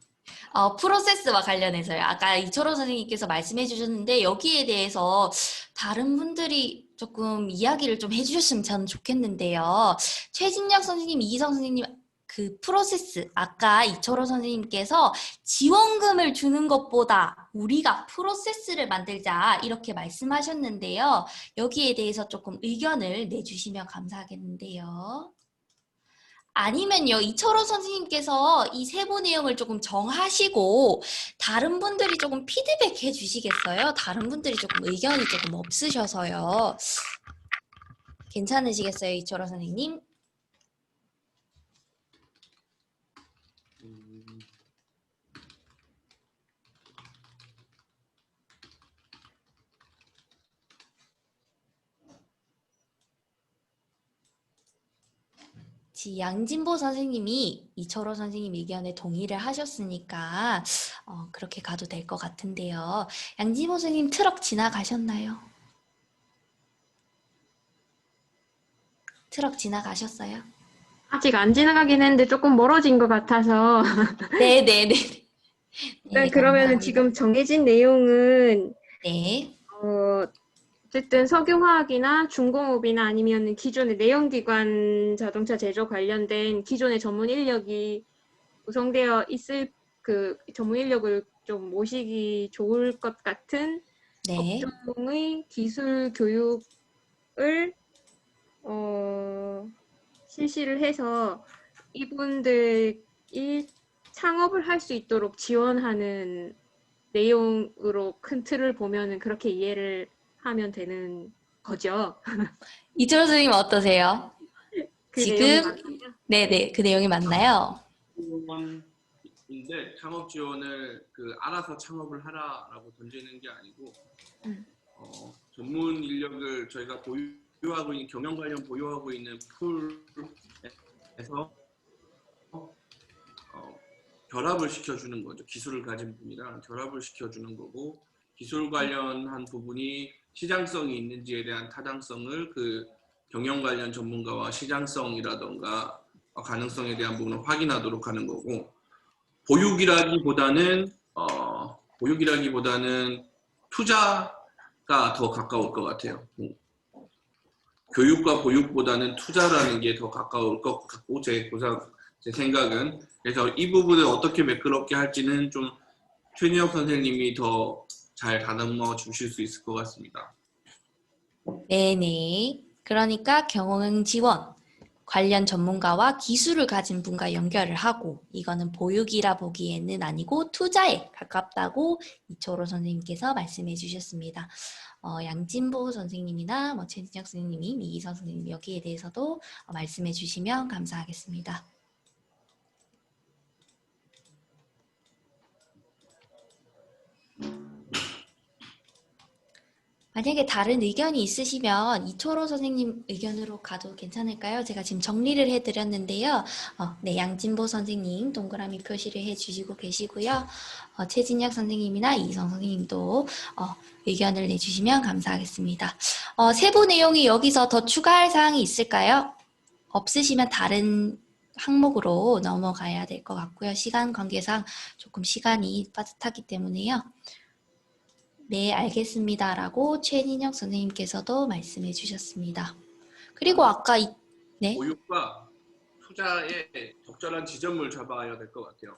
프로세스와 관련해서요. 아까 이철호 선생님께서 말씀해 주셨는데 여기에 대해서 다른 분들이 조금 이야기를 좀 해주셨으면 저는 좋겠는데요. 최진혁 선생님, 이희성 선생님 그 프로세스 아까 이철호 선생님께서 지원금을 주는 것보다 우리가 프로세스를 만들자 이렇게 말씀하셨는데요. 여기에 대해서 조금 의견을 내주시면 감사하겠는데요. 아니면요, 이철호 선생님께서 이 세부 내용을 조금 정하시고 다른 분들이 조금 피드백 해주시겠어요? 다른 분들이 조금 의견이 조금 없으셔서요. 괜찮으시겠어요, 이철호 선생님? 양진보 선생님이 이철호 선생님 의견에 동의를 하셨으니까 그렇게 가도 될 것 같은데요. 양진보 선생님 트럭 지나가셨나요? 트럭 지나가셨어요? 아직 안 지나가긴 했는데 조금 멀어진 것 같아서 네네네. 네, 그러면은 감사합니다. 지금 정해진 내용은 네. 어쨌든 석유화학이나 중공업이나 아니면 기존의 내연기관 자동차 제조 관련된 기존의 전문 인력이 구성되어 있을 그 전문 인력을 좀 모시기 좋을 것 같은 네. 업종의 기술 교육을 실시를 해서 이분들이 창업을 할 수 있도록 지원하는 내용으로 큰 틀을 보면은 그렇게 이해를 하면 되는 거죠. 이철호 선생님 어떠세요? 그 지금 내용이 맞나요? 네네 그 내용이 맞나요? 지원인데 창업 지원을 알아서 창업을 하라라고 던지는 게 아니고 전문 인력을 저희가 보유하고 있는 경영 관련 보유하고 있는 풀에서 결합을 시켜주는 거죠. 기술을 가진 분이랑 결합을 시켜주는 거고 기술 관련한 부분이 시장성이 있는지에 대한 타당성을 그 경영 관련 전문가와 시장성이라던가 가능성에 대한 부분을 확인하도록 하는 거고 보육이라기보다는 투자가 더 가까울 것 같아요. 교육과 보육보다는 투자라는 게 더 가까울 것 같고 제 생각은 그래서 이 부분을 어떻게 매끄럽게 할지는 좀 최진혁 선생님이 더 잘 다듬어 주실 수 있을 것 같습니다. 네네. 그러니까 경영 지원, 관련 전문가와 기술을 가진 분과 연결을 하고 이거는 보육이라 보기에는 아니고 투자에 가깝다고 이초로 선생님께서 말씀해 주셨습니다. 양진보 선생님이나 최진혁 선생님이 이기선 선생님 여기에 대해서도 말씀해 주시면 감사하겠습니다. 만약에 다른 의견이 있으시면 이초로 선생님 의견으로 가도 괜찮을까요? 제가 지금 정리를 해드렸는데요. 네, 양진보 선생님 동그라미 표시를 해주시고 계시고요. 최진혁 선생님이나 이성 선생님도 의견을 내주시면 감사하겠습니다. 세부 내용이 여기서 더 추가할 사항이 있을까요? 없으시면 다른 항목으로 넘어가야 될 것 같고요. 시간 관계상 조금 시간이 빠듯하기 때문에요. 네, 알겠습니다. 라고 최진혁 선생님께서도 말씀해 주셨습니다. 그리고 아까 네. 보육과 투자의 적절한 지점을 잡아야 될 것 같아요.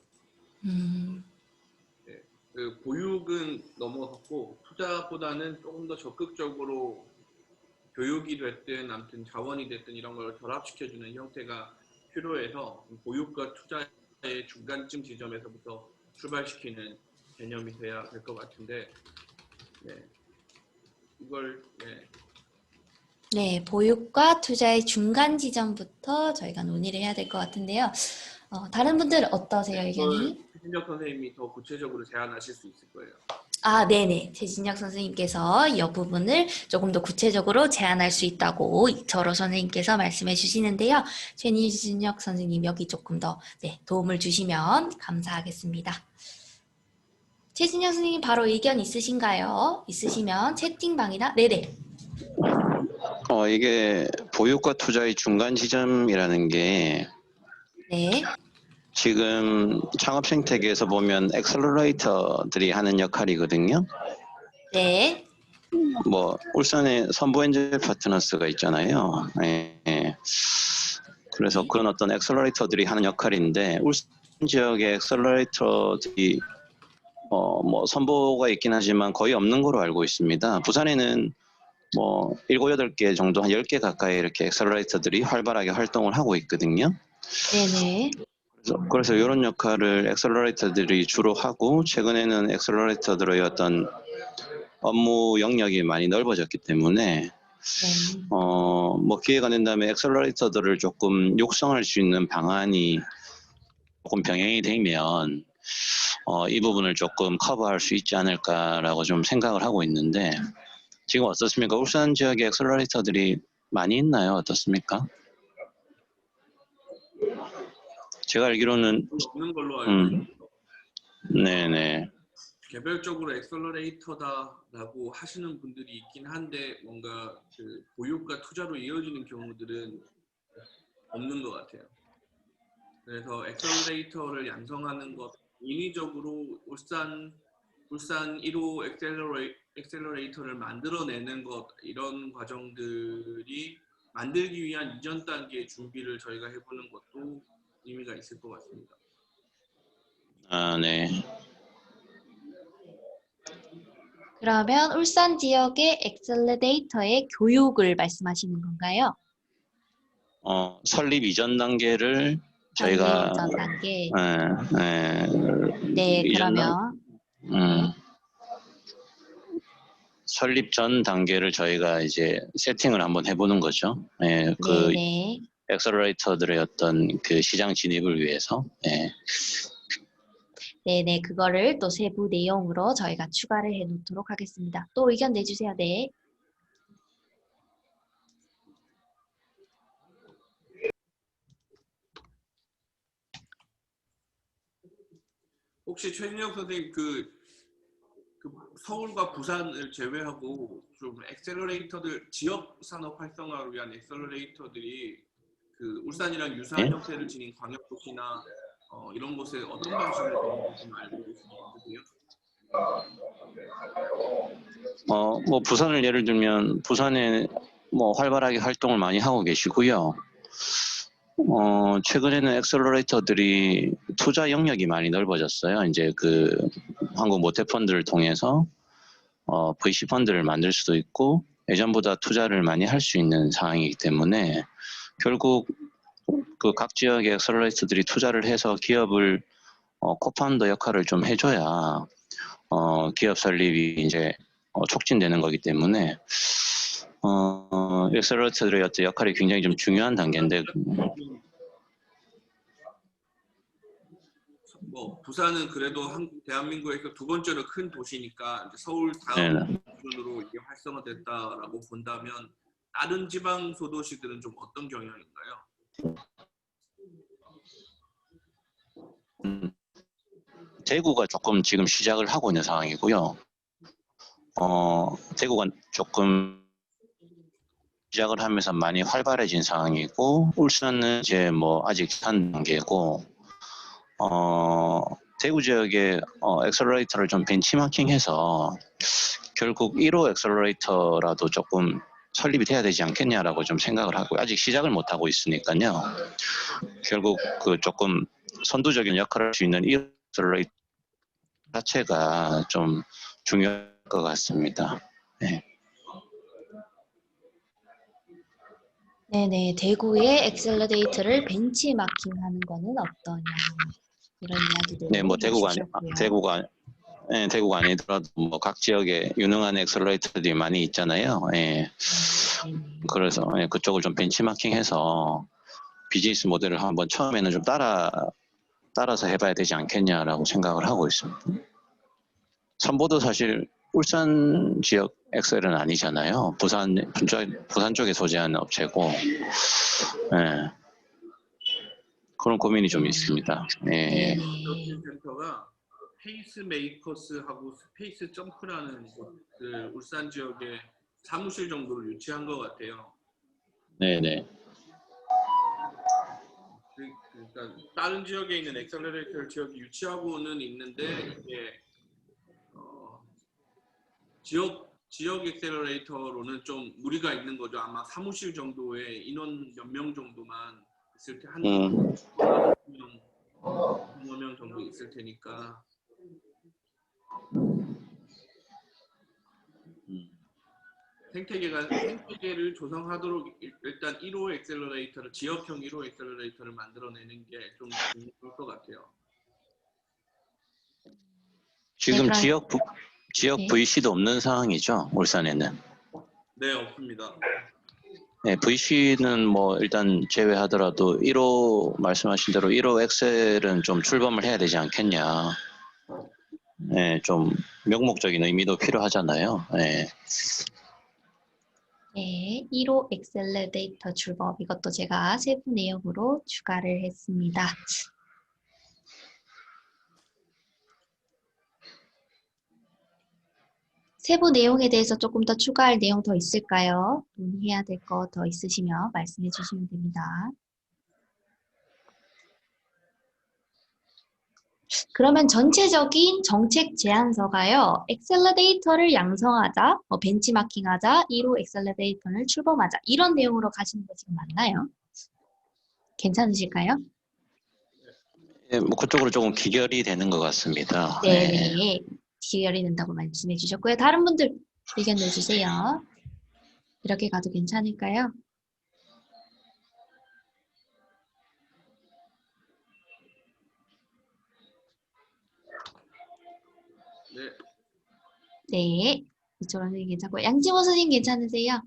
네, 그 보육은 넘어섰고 투자보다는 조금 더 적극적으로 교육이 됐든 아무튼 자원이 됐든 이런 걸 결합시켜주는 형태가 필요해서 보육과 투자의 중간쯤 지점에서부터 출발시키는 개념이 돼야 될 것 같은데 네, 이걸 네, 보육과 투자의 중간 지점부터 저희가 논의를 해야 될 것 같은데요. 다른 분들 어떠세요, 의견이? 최진혁 선생님이 더 구체적으로 제안하실 수 있을 거예요. 네네. 최진혁 선생님께서 이 부분을 조금 더 구체적으로 제안할 수 있다고 이철호 선생님께서 말씀해 주시는데요. 최진혁 선생님 여기 조금 더 도움을 주시면 감사하겠습니다. 최진혁 선생님 바로 의견 있으신가요? 있으시면 채팅방이나 네네. 이게 보육과 투자의 중간 지점이라는 게 네. 지금 창업 생태계에서 보면 엑셀러레이터들이 하는 역할이거든요. 네. 뭐 울산에 선부엔젤 파트너스가 있잖아요. 예. 그래서 그런 어떤 엑셀러레이터들이 하는 역할인데 울산 지역의 엑셀러레이터들이 뭐 선보가 있긴 하지만 거의 없는 거로 알고 있습니다. 부산에는 뭐 7, 8개 정도 한 10개 가까이 이렇게 엑셀러레이터들이 활발하게 활동을 하고 있거든요. 네네. 그래서 이런 역할을 엑셀러레이터들이 주로 하고 최근에는 엑셀러레이터들의 어떤 업무 영역이 많이 넓어졌기 때문에 뭐 기회가 된다면 엑셀러레이터들을 조금 육성할 수 있는 방안이 조금 병행이 되면 이 부분을 조금 커버할 수 있지 않을까라고 좀 생각을 하고 있는데 지금 어떻습니까? 울산 지역에 엑셀러레이터들이 많이 있나요? 어떻습니까? 제가 알기로는 없는 걸로 알고 있어요. 네네. 개별적으로 엑셀러레이터다라고 하시는 분들이 있긴 한데 뭔가 그 보육과 투자로 이어지는 경우들은 없는 것 같아요. 그래서 엑셀러레이터를 양성하는 것 인위적으로 울산 1호 엑셀러레이터를 만들어내는 것 이런 과정들이 만들기 위한 이전 단계의 준비를 저희가 해보는 것도 의미가 있을 것 같습니다. 네. 그러면 울산 지역의 엑셀러레이터의 교육을 말씀하시는 건가요? 설립 이전 단계를 저희가 이전 단계. 네, 그러면 설립 전 단계를 저희가 이제 세팅을 한번 해보는 거죠. 그 네네. 엑셀러레이터들의 어떤 그 시장 진입을 위해서. 네네, 그거를 또 세부 내용으로 저희가 추가를 해 놓도록 하겠습니다. 또 의견 내주세요. 네. 혹시 최진영 선생님 그 서울과 부산을 제외하고 좀 엑셀러레이터들 지역 산업 활성화를 위한 엑셀러레이터들이 그 울산이랑 유사한 형태를 지닌 광역도시나 이런 곳에 어떤 방식으로 되는지 알고 계세요? 뭐 부산을 예를 들면 부산에 뭐 활발하게 활동을 많이 하고 계시고요. 최근에는 엑셀러레이터들이 투자 영역이 많이 넓어졌어요. 이제 그 한국 모태펀드를 통해서 VC 펀드를 만들 수도 있고 예전보다 투자를 많이 할 수 있는 상황이기 때문에 결국 그 각 지역의 엑셀러레이터들이 투자를 해서 기업을 코파운더 역할을 좀 해줘야 기업 설립이 이제 촉진되는 거기 때문에 엑셀러레이터들의 어떤 역할이 굉장히 좀 중요한 단계인데 뭐 부산은 그래도 대한민국에서 두 번째로 큰 도시니까 이제 서울 네, 다음 기준으로 이게 활성화됐다라고 본다면 다른 지방 소도시들은 좀 어떤 경향인가요? 대구가 조금 지금 시작을 하고 있는 상황이고요. 대구가 조금 시작을 하면서 많이 활발해진 상황이고 울산은 이제 뭐 아직 한 단계고 대구 지역의 엑셀러레이터를 좀 벤치마킹해서 결국 1호 엑셀러레이터라도 조금 설립이 돼야 되지 않겠냐라고 좀 생각을 하고 아직 시작을 못 하고 있으니까요. 결국 그 조금 선두적인 역할을 할 수 있는 1호 엑셀러레이터 자체가 좀 중요할 것 같습니다. 네. 네네, 대구의 엑셀러데이터를 벤치마킹하는 거는 어떠냐 이런 이야기들을 네, 뭐 해주셨고요. 대구가 아니더라도 뭐 각 지역에 유능한 엑셀러레이터들이 많이 있잖아요. 예. 네네. 그래서 그쪽을 좀 벤치마킹해서 비즈니스 모델을 한번 처음에는 좀 따라서 해봐야 되지 않겠냐라고 생각을 하고 있습니다. 선보도 사실 울산 지역 엑셀은 아니잖아요. 부산 쪽에 소재하는 업체고, 예. 그런 고민이 좀 있습니다. 예. 네네. 서비스 센터가 페이스메이커스하고 스페이스 점프라는 그 울산 지역에 사무실 정도를 유치한 것 같아요. 네네. 그러니까 다른 지역에 있는 엑셀러레이터 지역이 유치하고는 있는데 이게 지역 엑셀러레이터로는 좀 무리가 있는 거죠. 아마 사무실 정도의 인원 몇 명 정도만 있을 테 한 5명 정도 있을 테니까. 생태계를 조성하도록 일단 1호 엑셀러레이터를 지역형 1호 엑셀러레이터를 만들어내는 게 좀 중요할 것 같아요. 지금 그럼- 지역 네. VC도 없는 상황이죠. 울산에는. 네, 없습니다. 네, VC는 뭐 일단 제외하더라도 1호 말씀하신 대로 1호 엑셀은 좀 출범을 해야 되지 않겠냐. 네, 좀 명목적인 의미도 필요하잖아요. 네. 네, 1호 엑셀러데이터 출범 이것도 제가 세부 내용으로 추가를 했습니다. 세부 내용에 대해서 조금 더 추가할 내용 더 있을까요? 논의해야 될 거 더 있으시면 말씀해 주시면 됩니다. 그러면 전체적인 정책 제안서가요. 엑셀러데이터를 양성하자, 벤치마킹하자, 1호 엑셀러데이터를 출범하자 이런 내용으로 가시는 거 지금 맞나요? 괜찮으실까요? 예, 뭐 그쪽으로 조금 기결이 되는 것 같습니다. 네. 네네. 기결이 된다고 말씀해 주셨고요. 다른 분들 의견 내주세요. 이렇게 가도 괜찮을까요? 네, 네. 이쪽으로 선생님 괜찮고 양지호 선생님 괜찮으세요?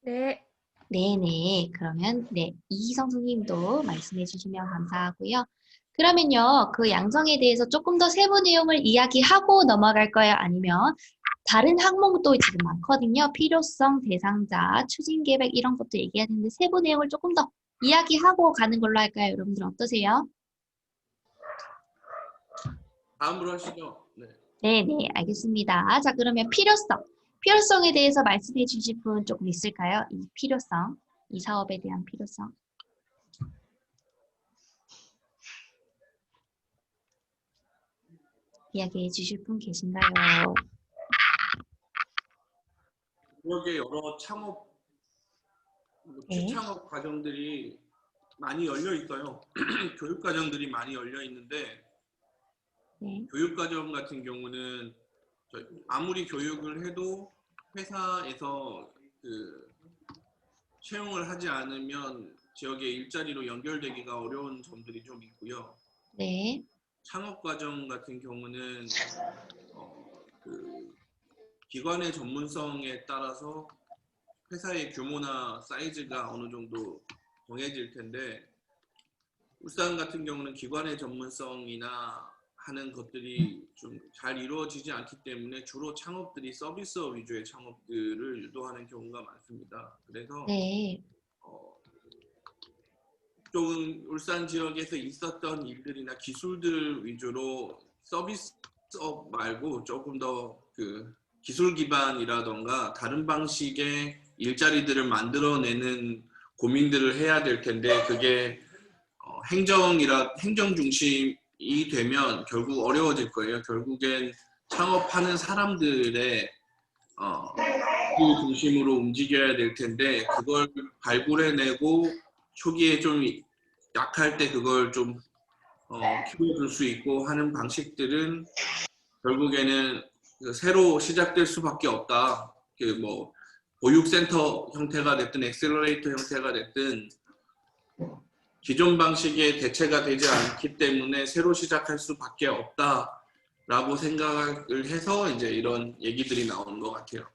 네. 네네. 그러면 네 이희성 선생님도 말씀해 주시면 감사하고요. 그러면요. 그 양성에 대해서 조금 더 세부 내용을 이야기하고 넘어갈 거예요? 아니면 다른 항목도 지금 많거든요. 필요성, 대상자, 추진 계획 이런 것도 얘기해야 되는데 세부 내용을 조금 더 이야기하고 가는 걸로 할까요? 여러분들 어떠세요? 다음으로 하시죠. 네. 네네, 알겠습니다. 자, 그러면 필요성에 대해서 말씀해 주실 분 조금 있을까요? 이 필요성, 이 사업에 대한 필요성. 이야기해 주실 분 계신가요? 지역에 여러 창업, 네. 취창업 과정들이 많이 열려 있어요. 교육 과정들이 많이 열려 있는데 네. 교육 과정 같은 경우는 아무리 교육을 해도 회사에서 그 채용을 하지 않으면 지역의 일자리로 연결되기가 어려운 점들이 좀 있고요. 네. 창업 과정 같은 경우는 그 기관의 전문성에 따라서 회사의 규모나 사이즈가 어느 정도 정해질 텐데, 울산 같은 경우는 기관의 전문성이나 하는 것들이 좀 잘 이루어지지 않기 때문에 주로 창업들이 서비스업 위주의 창업들을 유도하는 경우가 많습니다. 그래서 네. 조금 울산 지역에서 있었던 일들이나 기술들 위주로 서비스업 말고 조금 더 그 기술 기반이라던가 다른 방식의 일자리들을 만들어내는 고민들을 해야 될 텐데, 그게 행정 중심이 되면 결국 어려워질 거예요. 결국엔 창업하는 사람들의 그 중심으로 움직여야 될 텐데, 그걸 발굴해내고 초기에 좀 약할 때 그걸 좀 키워줄 수 있고 하는 방식들은 결국에는 새로 시작될 수밖에 없다. 그 뭐 보육센터 형태가 됐든 엑셀러레이터 형태가 됐든 기존 방식의 대체가 되지 않기 때문에 새로 시작할 수밖에 없다라고 생각을 해서 이제 이런 얘기들이 나오는 것 같아요.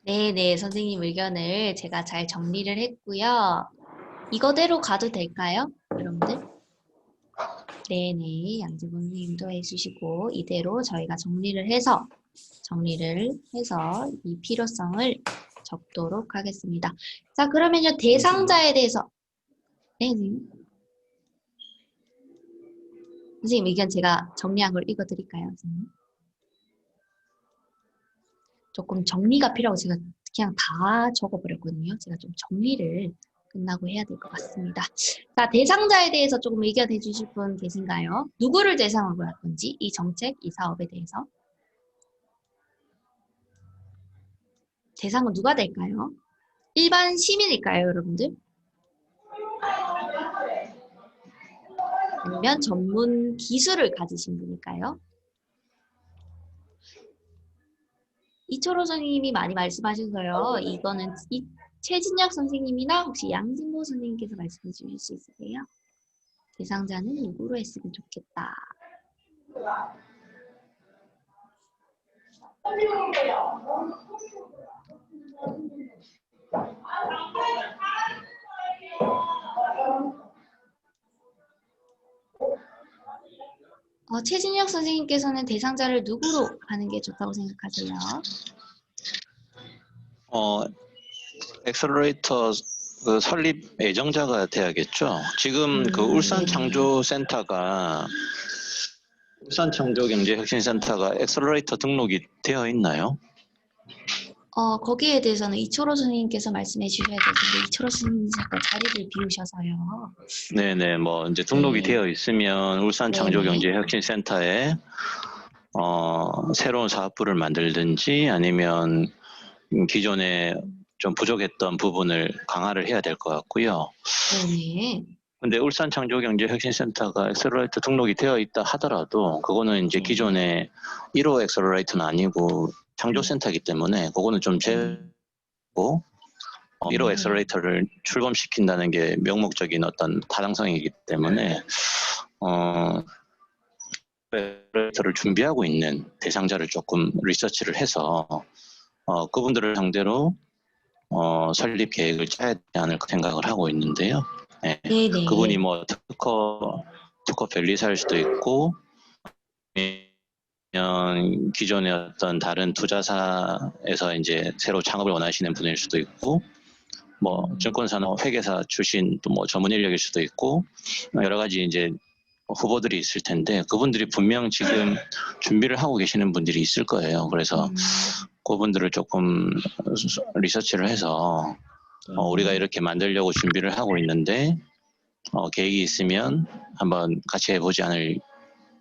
네, 선생님 의견을 제가 잘 정리를 했고요. 이거대로 가도 될까요, 여러분들? 네네, 양지분 선생님도 해주시고 이대로 저희가 정리를 해서 이 필요성을 적도록 하겠습니다. 자, 그러면요 대상자에 대해서 네, 선생님. 선생님 의견 제가 정리한 걸 읽어드릴까요, 선생님? 조금 정리가 필요하고 제가 그냥 다 적어버렸거든요. 제가 좀 정리를 끝나고 해야 될 것 같습니다. 자, 대상자에 대해서 조금 의견해 주실 분 계신가요? 누구를 대상으로 할 건지, 이 정책, 이 사업에 대해서. 대상은 누가 될까요? 일반 시민일까요, 여러분들? 아니면 전문 기술을 가지신 분일까요? 이철호 선생님이 많이 말씀하셔서요. 이거는 최진혁 선생님이나 혹시 양진모 선생님께서 말씀해 주실 수 있으세요? 대상자는 누구로 했으면 좋겠다. 최진혁 선생님께서는 대상자를 누구로 하는 게 좋다고 생각하세요? 엑셀러레이터 그 설립 예정자가 돼야겠죠. 지금 그 울산 네네. 창조센터가 울산창조경제혁신센터가 엑셀러레이터 등록이 되어 있나요? 거기에 대해서는 이철호 선생님께서 말씀해 주셔야 되는데 이철호 선생님이 잠깐 자리를 비우셔서요. 네네, 뭐 이제 등록이 네. 되어 있으면 울산창조경제혁신센터에 새로운 사업부를 만들든지 아니면 기존에 좀 부족했던 부분을 강화를 해야 될 것 같고요. 네네. 근데 울산창조경제혁신센터가 엑셀러레이터 등록이 되어 있다 하더라도 그거는 이제 네. 기존의 1호 엑셀러레이터는 아니고 창조센터이기 때문에 그거는 좀 재고 1호 엑셀러레이터를 출범시킨다는 게 명목적인 어떤 타당성이기 때문에 엑셀러레이터를 준비하고 있는 대상자를 조금 리서치를 해서 그분들을 상대로 설립 계획을 짜야 되지 않을까 생각을 하고 있는데요. 네. 네네. 그분이 뭐 특허 변리사일 수도 있고 아니면 기존의 어떤 다른 투자사에서 이제 새로 창업을 원하시는 분일 수도 있고 뭐 증권사나 회계사 출신 또 뭐 전문 인력일 수도 있고 여러 가지 이제 후보들이 있을 텐데 그분들이 분명 지금 준비를 하고 계시는 분들이 있을 거예요. 그래서 그분들을 조금 리서치를 해서 우리가 이렇게 만들려고 준비를 하고 있는데 계획이 있으면 한번 같이 해보지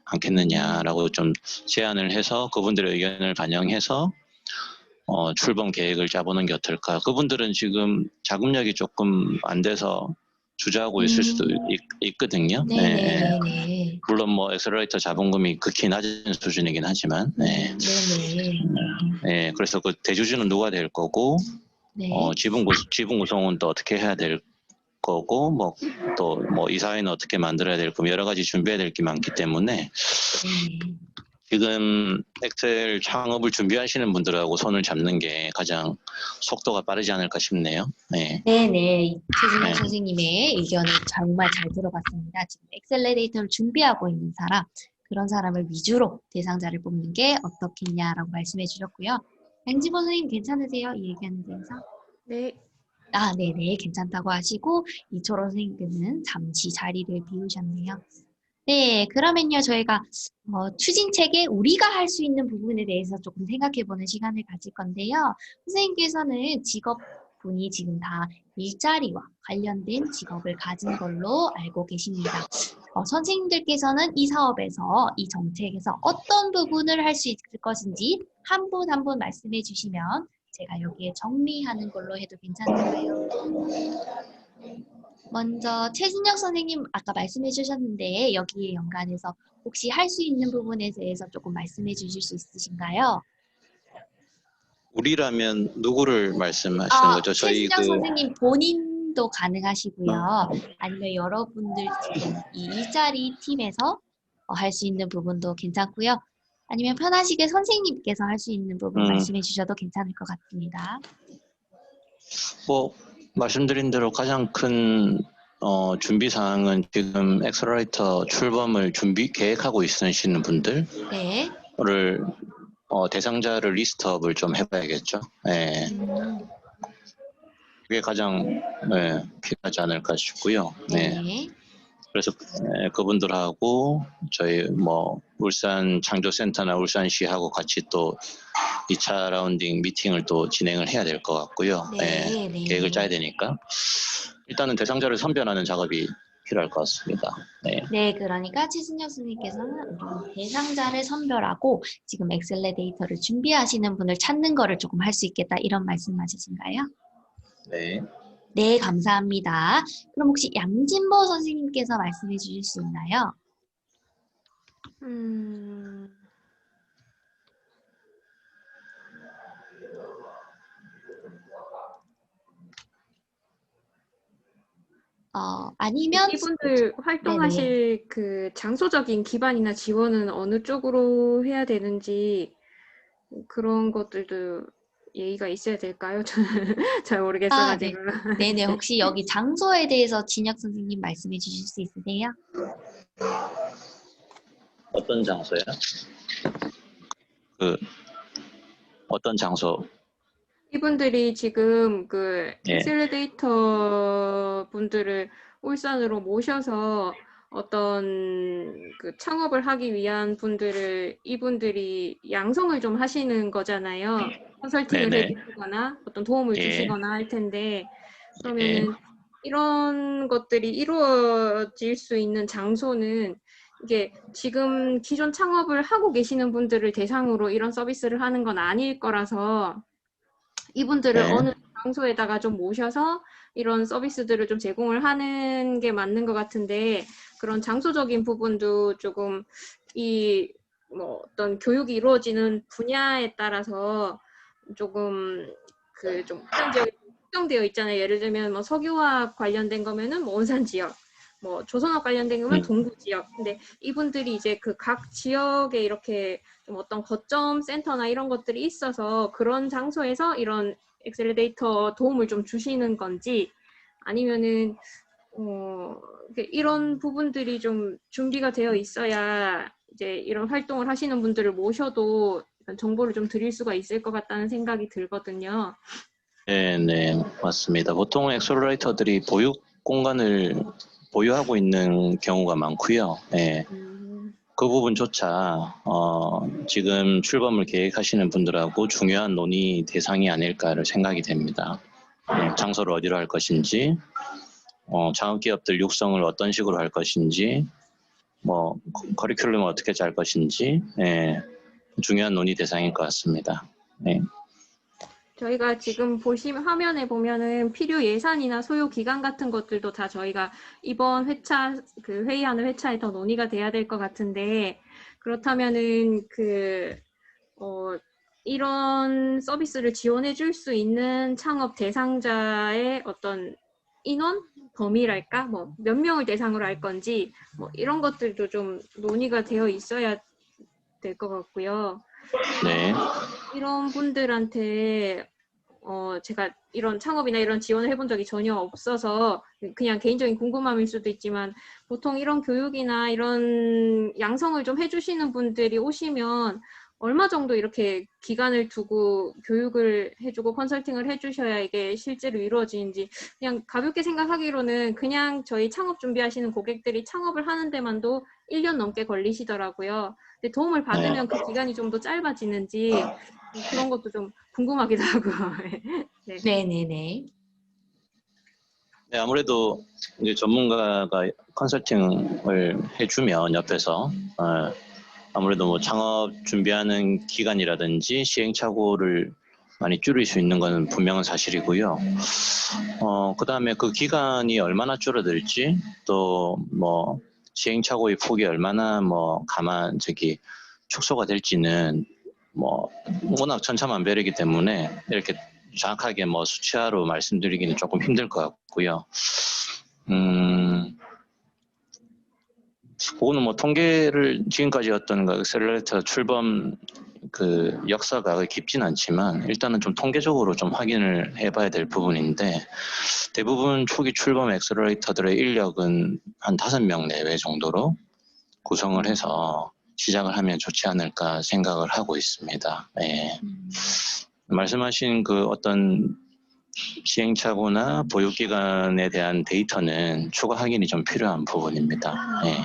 않겠느냐라고 좀 제안을 해서 그분들의 의견을 반영해서 출범 계획을 짜보는 게 어떨까. 그분들은 지금 자금력이 조금 안 돼서 주저하고 있을 수도 있거든요. 네네네. 물론 뭐 엑셀러레이터 자본금이 극히 낮은 수준이긴 하지만 네네. 그래서 그 대주주는 누가 될 거고 네. 지분 구성은 또 어떻게 해야 될 거고, 뭐 또 뭐 이사회는 어떻게 만들어야 될 거고 여러 가지 준비해야 될 게 많기 때문에 네. 지금 엑셀 창업을 준비하시는 분들하고 손을 잡는 게 가장 속도가 빠르지 않을까 싶네요. 네. 네네. 최진영 네. 선생님의 의견을 정말 잘 들어봤습니다. 지금 엑셀레이터를 준비하고 있는 사람, 그런 사람을 위주로 대상자를 뽑는 게 어떻겠냐라고 말씀해 주셨고요. 양지보 선생님 괜찮으세요? 이 의견에 대해서? 네. 아, 네네. 괜찮다고 하시고, 이철호 선생님께서는 잠시 자리를 비우셨네요. 네, 그러면요, 저희가 추진책에 우리가 할 수 있는 부분에 대해서 조금 생각해보는 시간을 가질 건데요. 선생님께서는 직업군이 지금 다 일자리와 관련된 직업을 가진 걸로 알고 계십니다. 선생님들께서는 이 사업에서, 이 정책에서 어떤 부분을 할 수 있을 것인지 한 분 한 분 말씀해 주시면 제가 여기에 정리하는 걸로 해도 괜찮을까요? 먼저 최진혁 선생님 아까 말씀해 주셨는데 여기에 연관해서 혹시 할 수 있는 부분에 대해서 조금 말씀해 주실 수 있으신가요? 우리라면 누구를 말씀하시는 거죠? 저희 최진혁 선생님 본인도 가능하시고요. 아니면 여러분들 지금 이 일자리 팀에서 할 수 있는 부분도 괜찮고요. 아니면 편하시게 선생님께서 할 수 있는 부분 말씀해 주셔도 괜찮을 것 같습니다. 뭐 말씀드린 대로 가장 큰 준비 사항은 지금 엑셀러레이터 출범을 계획하고 있으시는 분들을 네. 대상자를 리스트업을 좀 해봐야겠죠. 네. 그게 가장 필요하지 않을까 싶고요. 네. 네. 그래서 그분들하고 저희 뭐 울산 창조센터나 울산시하고 같이 또 2차 라운딩 미팅을 또 진행을 해야 될 것 같고요. 네, 네. 계획을 짜야 되니까 일단은 대상자를 선별하는 작업이 필요할 것 같습니다. 네. 네, 그러니까 최진혁 선생님께서는 우리 대상자를 선별하고 지금 엑셀레이터를 준비하시는 분을 찾는 거를 조금 할 수 있겠다 이런 말씀하시신가요? 네. 네, 감사합니다. 그럼 혹시 양진보 선생님께서 말씀해 주실 수 있나요? 아니면 이분들 네네. 활동하실 그 장소적인 기반이나 지원은 어느 쪽으로 해야 되는지 그런 것들도 예의가 있어야 될까요? 저는 잘 모르겠어가지고. 네. 네네. 혹시 여기 장소에 대해서 진혁 선생님 말씀해 주실 수 있으세요? 어떤 장소요? 어떤 장소? 이분들이 지금 그 예. 엑셀레이터 분들을 울산으로 모셔서 어떤 그 창업을 하기 위한 분들을 이분들이 양성을 좀 하시는 거잖아요. 컨설팅을 네네. 해주시거나 어떤 도움을 예. 주시거나 할 텐데 예. 그러면은 이런 것들이 이루어질 수 있는 장소는 이게 지금 기존 창업을 하고 계시는 분들을 대상으로 이런 서비스를 하는 건 아닐 거라서 이분들을 네. 어느 장소에다가 좀 모셔서 이런 서비스들을 좀 제공을 하는 게 맞는 것 같은데 그런 장소적인 부분도 조금 이 뭐 어떤 교육이 이루어지는 분야에 따라서 조금 그 좀 특정 지역에 특정되어 있잖아요. 예를 들면 뭐 석유화학 관련된 거면은 뭐 온산 지역, 뭐 조선업 관련된 거면 동구 지역. 근데 이분들이 이제 그 각 지역에 이렇게 좀 어떤 거점 센터나 이런 것들이 있어서 그런 장소에서 이런 엑셀레이터 도움을 좀 주시는 건지 아니면은 이런 부분들이 좀 준비가 되어 있어야 이제 이런 활동을 하시는 분들을 모셔도 정보를 좀 드릴 수가 있을 것 같다는 생각이 들거든요. 네, 맞습니다. 보통 엑셀러레이터들이 보육 공간을 보유하고 있는 경우가 많고요. 네. 그 부분조차 지금 출범을 계획하시는 분들하고 중요한 논의 대상이 아닐까를 생각이 됩니다. 장소를 어디로 할 것인지, 창업기업들 육성을 어떤 식으로 할 것인지, 뭐 커리큘럼을 어떻게 짤 것인지, 중요한 논의 대상일 것 같습니다. 네. 저희가 지금 보시면 화면에 보면은 필요 예산이나 소요 기간 같은 것들도 다 저희가 이번 회차 그 회의하는 회차에 더 논의가 돼야 될 것 같은데 그렇다면은 이런 서비스를 지원해 줄 수 있는 창업 대상자의 어떤 인원 범위랄까, 뭐 몇 명을 대상으로 할 건지 뭐 이런 것들도 좀 논의가 되어 있어야 될 것 같고요. 네. 이런 분들한테 제가 이런 창업이나 이런 지원을 해본 적이 전혀 없어서 그냥 개인적인 궁금함일 수도 있지만, 보통 이런 교육이나 이런 양성을 좀 해주시는 분들이 오시면 얼마 정도 이렇게 기간을 두고 교육을 해주고 컨설팅을 해주셔야 이게 실제로 이루어지는지, 그냥 가볍게 생각하기로는 그냥 저희 창업 준비하시는 고객들이 창업을 하는 데만도 1년 넘게 걸리시더라고요. 근데 도움을 받으면 그 기간이 좀 더 짧아지는지 그런 것도 좀 궁금하기도 하고. 네. 네네네. 네, 아무래도 이제 전문가가 컨설팅을 해주면 옆에서 아무래도 뭐 창업 준비하는 기간이라든지 시행착오를 많이 줄일 수 있는 것은 분명한 사실이고요. 그다음에 그 기간이 얼마나 줄어들지, 또 뭐 시행착오의 폭이 얼마나 축소가 될지는 뭐 워낙 천차만별이기 때문에 이렇게 정확하게 뭐 수치화로 말씀드리기는 조금 힘들 것 같고요. 그거는 뭐 통계를 지금까지 어떤 그 엑셀러레이터 출범 그 역사가 깊진 않지만 일단은 좀 통계적으로 좀 확인을 해봐야 될 부분인데, 대부분 초기 출범 엑셀러레이터들의 인력은 한 5명 내외 정도로 구성을 해서 시작을 하면 좋지 않을까 생각을 하고 있습니다. 네. 말씀하신 그 어떤 시행착오나 보육기간에 대한 데이터는 추가 확인이 좀 필요한 부분입니다. 네.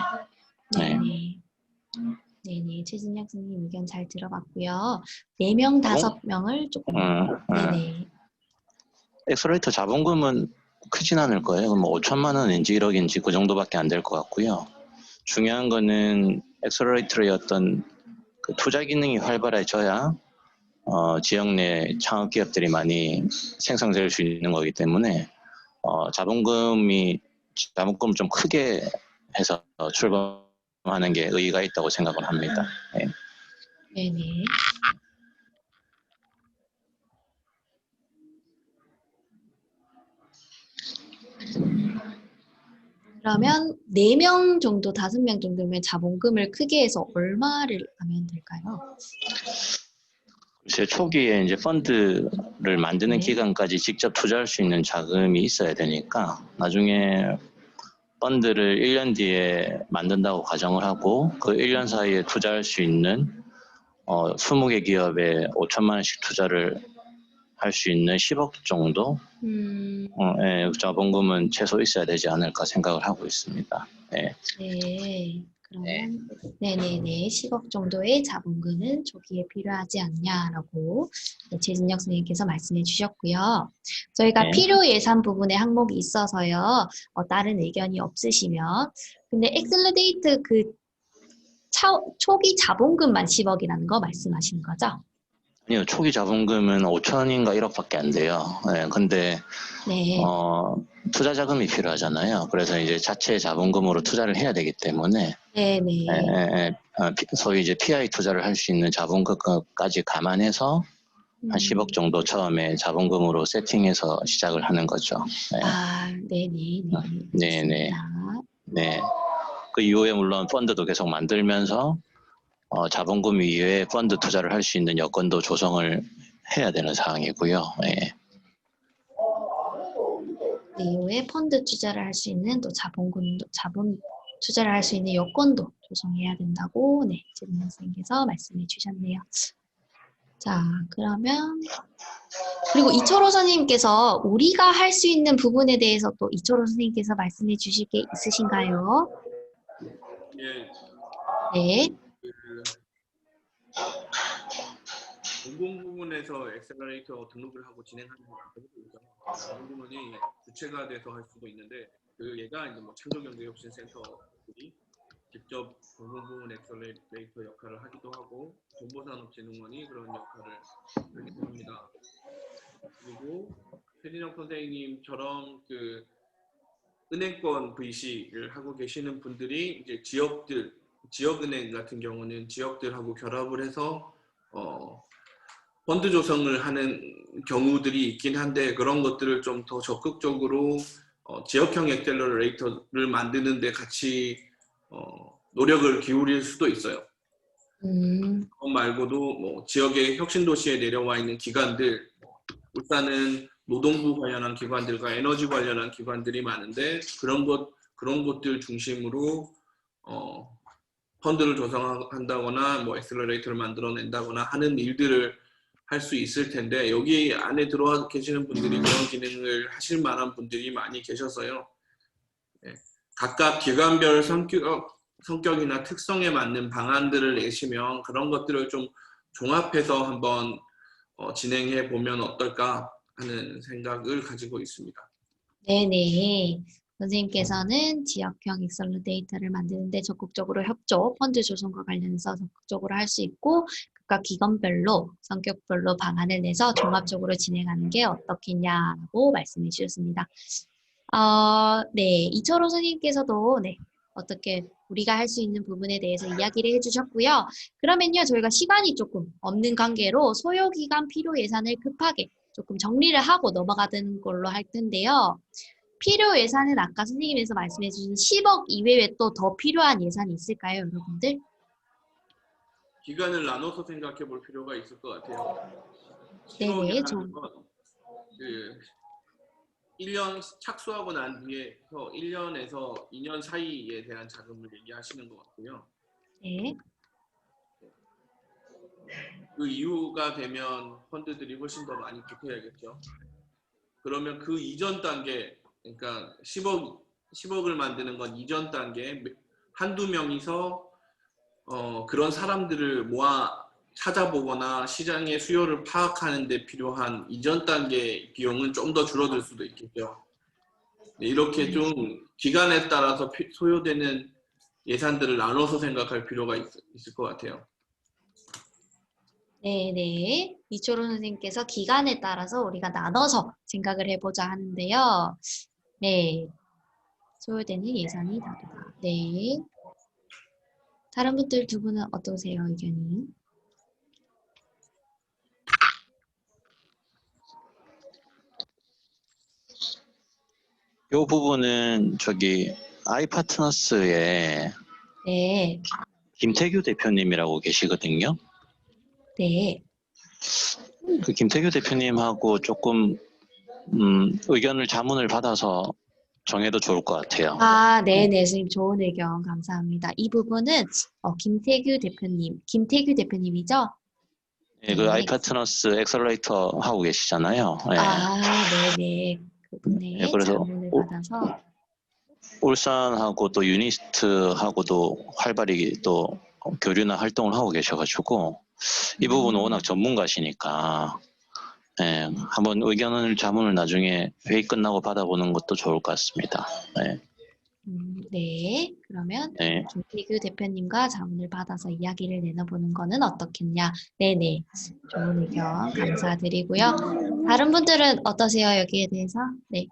네네. 네네. 최진혁 선생님 의견 잘 들어봤고요. 4명, 5명을 조금. 네네. 엑셀러레이터 자본금은 크진 않을 거예요. 뭐 5천만 원인지 1억인지 그 정도밖에 안 될 것 같고요. 중요한 거는 엑셀러레이터의 어떤 그 투자 기능이 활발해져야 지역 내 창업 기업들이 많이 생성될 수 있는 거기 때문에 자본금을 좀 크게 해서 출범하는 게 의의가 있다고 생각을 합니다. 네. 네네. 그러면 4명 정도, 5명 정도면 자본금을 크게 해서 얼마를 하면 될까요? 글쎄, 초기에 이제 펀드를 만드는 네. 기간까지 직접 투자할 수 있는 자금이 있어야 되니까 나중에 펀드를 1년 뒤에 만든다고 가정을 하고 그 1년 사이에 투자할 수 있는 20개 기업에 5천만 원씩 투자를 할 수 있는 10억 정도 자본금은 최소 있어야 되지 않을까 생각을 하고 있습니다. 네. 네. 그러면 네네네 10억 정도의 자본금은 초기에 필요하지 않냐라고 최진혁 선생님께서 말씀해 주셨고요. 저희가 네. 필요 예산 부분에 항목이 있어서요. 다른 의견이 없으시면, 근데 엑셀러데이트 그 초기 자본금만 10억이라는 거 말씀하시는 거죠? 아니요, 초기 자본금은 5천인가 1억밖에 안 돼요. 네, 근데 네. 투자 자금이 필요하잖아요. 그래서 이제 자체 자본금으로 투자를 해야 되기 때문에 네네. 소위 이제 PI 투자를 할 수 있는 자본금까지 감안해서 한 10억 정도 처음에 자본금으로 세팅해서 시작을 하는 거죠. 네. 아, 네네. 네네. 알겠습니다. 네. 그 이후에 물론 펀드도 계속 만들면서 자본금 이외에 펀드 투자를 할 수 있는 여건도 조성을 해야 되는 상황이고요. 네. 네, 이후에 펀드 투자를 할 수 있는 또 자본 투자를 할 수 있는 여건도 조성해야 된다고 최진영 선생님께서 말씀해 주셨네요. 자, 그러면 그리고 이철호 선생님께서 우리가 할 수 있는 부분에 대해서 또 이철호 선생님께서 말씀해 주실 게 있으신가요? 예, 네. 공공 부문에서 엑셀러레이터 등록을 하고 진행하는 거죠. 공공 부문이 주체가 돼서 할 수도 있는데 얘가 이제 뭐 창조경제혁신센터들이 직접 공공 부문 엑셀러레이터 역할을 하기도 하고 정보산업진흥원이 그런 역할을 하기도 합니다. 그리고 최진영 선생님처럼 그 은행권 VC를 하고 계시는 분들이 이제 지역은행 같은 경우는 지역들하고 결합을 해서 펀드 조성을 하는 경우들이 있긴 한데 그런 것들을 좀 더 적극적으로 지역형 액셀러레이터를 만드는 데 같이 노력을 기울일 수도 있어요. 그것 말고도 뭐 지역의 혁신도시에 내려와 있는 기관들, 울산은 노동부 관련한 기관들과 에너지 관련한 기관들이 많은데 그런 것들 중심으로 펀드를 조성한다거나 뭐 엑셀러레이터를 만들어낸다거나 하는 일들을 할 수 있을 텐데 여기 안에 들어와 계시는 분들이 그런 기능을 하실 만한 분들이 많이 계셔서요. 각각 기관별 성격이나 특성에 맞는 방안들을 내시면 그런 것들을 좀 종합해서 한번 진행해 보면 어떨까 하는 생각을 가지고 있습니다. 네네. 선생님께서는 지역형 익설러 데이터를 만드는데 적극적으로 협조, 펀드 조성과 관련해서 적극적으로 할 수 있고 각각 기관별로, 성격별로 방안을 내서 종합적으로 진행하는 게 어떻겠냐고 말씀해 주셨습니다. 네. 이철호 선생님께서도 네. 어떻게 우리가 할 수 있는 부분에 대해서 이야기를 해주셨고요. 그러면요, 저희가 시간이 조금 없는 관계로 소요기간 필요 예산을 급하게 조금 정리를 하고 넘어가는 걸로 할 텐데요. 필요 예산은 아까 선생님께서 말씀해 주신 10억 이외에 또 더 필요한 예산이 있을까요, 여러분들? 기간을 나눠서 생각해 볼 필요가 있을 것 같아요. 네네, 10억이라는 건 1년 착수하고 난 뒤에서 1년에서 2년 사이에 대한 자금을 얘기하시는 것 같고요. 네. 그 이후가 되면 펀드들이 훨씬 더 많이 투자해야겠죠. 그러면 그 이전 단계, 그러니까 10억을 만드는 건 이전 단계, 한두 명이서 그런 사람들을 모아 찾아보거나 시장의 수요를 파악하는 데 필요한 이전 단계 비용은 좀 더 줄어들 수도 있겠죠. 이렇게 좀 기간에 따라서 소요되는 예산들을 나눠서 생각할 필요가 있을 것 같아요. 네네. 이초로 선생님께서 기간에 따라서 우리가 나눠서 생각을 해보자 하는데요. 네. 소요되는 예산이 다르다. 네. 다른 분들 두 분은 어떠세요, 의견이? 이 부분은 저기 아이파트너스에 네. 김태규 대표님이라고 계시거든요. 네. 그 김태규 대표님하고 조금 의견을 자문을 받아서 정해도 좋을 것 같아요. 네네. 선생님 좋은 의견 감사합니다. 이 부분은 김태규 대표님이죠? 네, 그 네. 아이파트너스 엑셀러레이터 하고 계시잖아요. 네. 네네. 네, 그분의 그래서 자문을 받아서 울산하고 또 유니스트하고도 활발히 또 교류나 활동을 하고 계셔가지고 이 부분은 워낙 전문가시니까 한번 의견을 자문을 나중에 회의 끝나고 받아보는 것도 좋을 것 같습니다. 네. 네. 그러면 네. 김태규 대표님과 자문을 받아서 이야기를 나눠보는 거는 어떻겠냐? 네네. 좋은 의견 감사드리고요. 다른 분들은 어떠세요? 여기에 대해서? 네.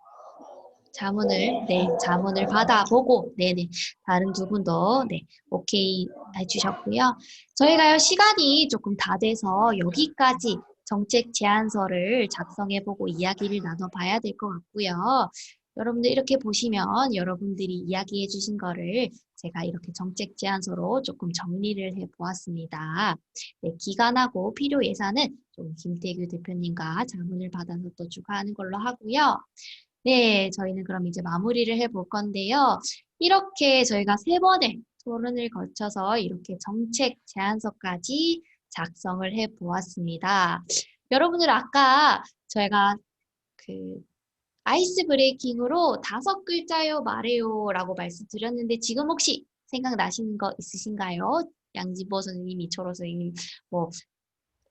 자문을 받아보고, 네네. 다른 두 분도, 네, 오케이 해주셨고요. 저희가요, 시간이 조금 다 돼서 여기까지 정책 제안서를 작성해보고 이야기를 나눠봐야 될 것 같고요. 여러분들 이렇게 보시면 여러분들이 이야기해 주신 거를 제가 이렇게 정책 제안서로 조금 정리를 해보았습니다. 네, 기간하고 필요 예산은 좀 김태규 대표님과 자문을 받아서 또 추가하는 걸로 하고요. 네, 저희는 그럼 이제 마무리를 해볼 건데요. 이렇게 저희가 3번의 토론을 거쳐서 이렇게 정책 제안서까지 작성을 해보았습니다. 여러분들 아까 저희가 그 아이스 브레이킹으로 5글자요 말해요 라고 말씀드렸는데 지금 혹시 생각나시는 거 있으신가요? 양진보 선생님, 이철호 선생님,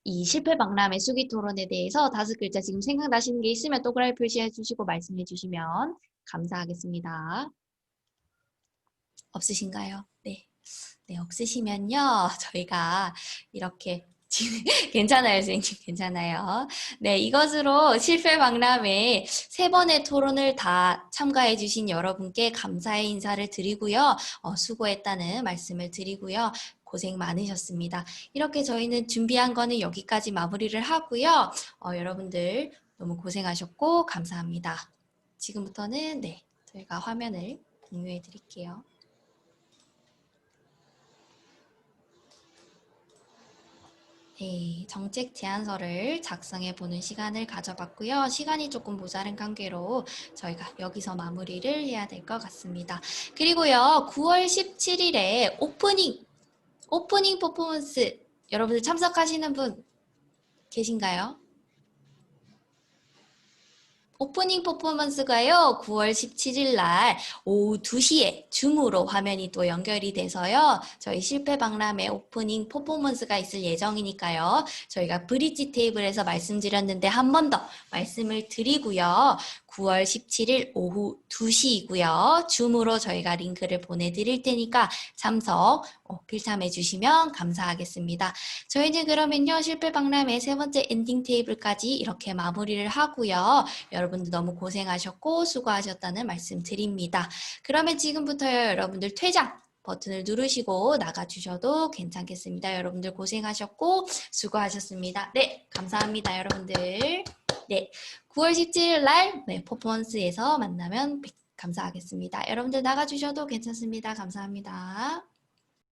이 실패 박람회 수기 토론에 대해서 5글자 지금 생각나시는 게 있으면 동그라미 표시해 주시고 말씀해 주시면 감사하겠습니다. 없으신가요? 네. 네, 없으시면요. 저희가 이렇게 괜찮아요, 선생님. 괜찮아요. 네, 이것으로 실패 박람회 3번의 토론을 다 참가해 주신 여러분께 감사의 인사를 드리고요. 수고했다는 말씀을 드리고요. 고생 많으셨습니다. 이렇게 저희는 준비한 거는 여기까지 마무리를 하고요. 여러분들 너무 고생하셨고 감사합니다. 지금부터는 네, 저희가 화면을 공유해 드릴게요. 네, 정책 제안서를 작성해 보는 시간을 가져봤고요. 시간이 조금 모자른 관계로 저희가 여기서 마무리를 해야 될 것 같습니다. 그리고요, 9월 17일에 오프닝 퍼포먼스 여러분들 참석하시는 분 계신가요? 오프닝 퍼포먼스가요, 9월 17일 날 오후 2시에 줌으로 화면이 또 연결이 돼서요, 저희 실패박람회 오프닝 퍼포먼스가 있을 예정이니까요, 저희가 브릿지 테이블에서 말씀드렸는데 한 번 더 말씀을 드리고요, 9월 17일 오후 2시이고요, 줌으로 저희가 링크를 보내드릴 테니까 참석 필참해 주시면 감사하겠습니다. 저희는 그러면요, 실패박람회 세 번째 엔딩 테이블까지 이렇게 마무리를 하고요, 여러분들 너무 고생하셨고 수고하셨다는 말씀 드립니다. 그러면 지금부터요, 여러분들 퇴장 버튼을 누르시고 나가주셔도 괜찮겠습니다. 여러분들 고생하셨고 수고하셨습니다. 네, 감사합니다, 여러분들. 네, 9월 17일 날 퍼포먼스에서 만나면 감사하겠습니다. 여러분들 나가주셔도 괜찮습니다. 감사합니다.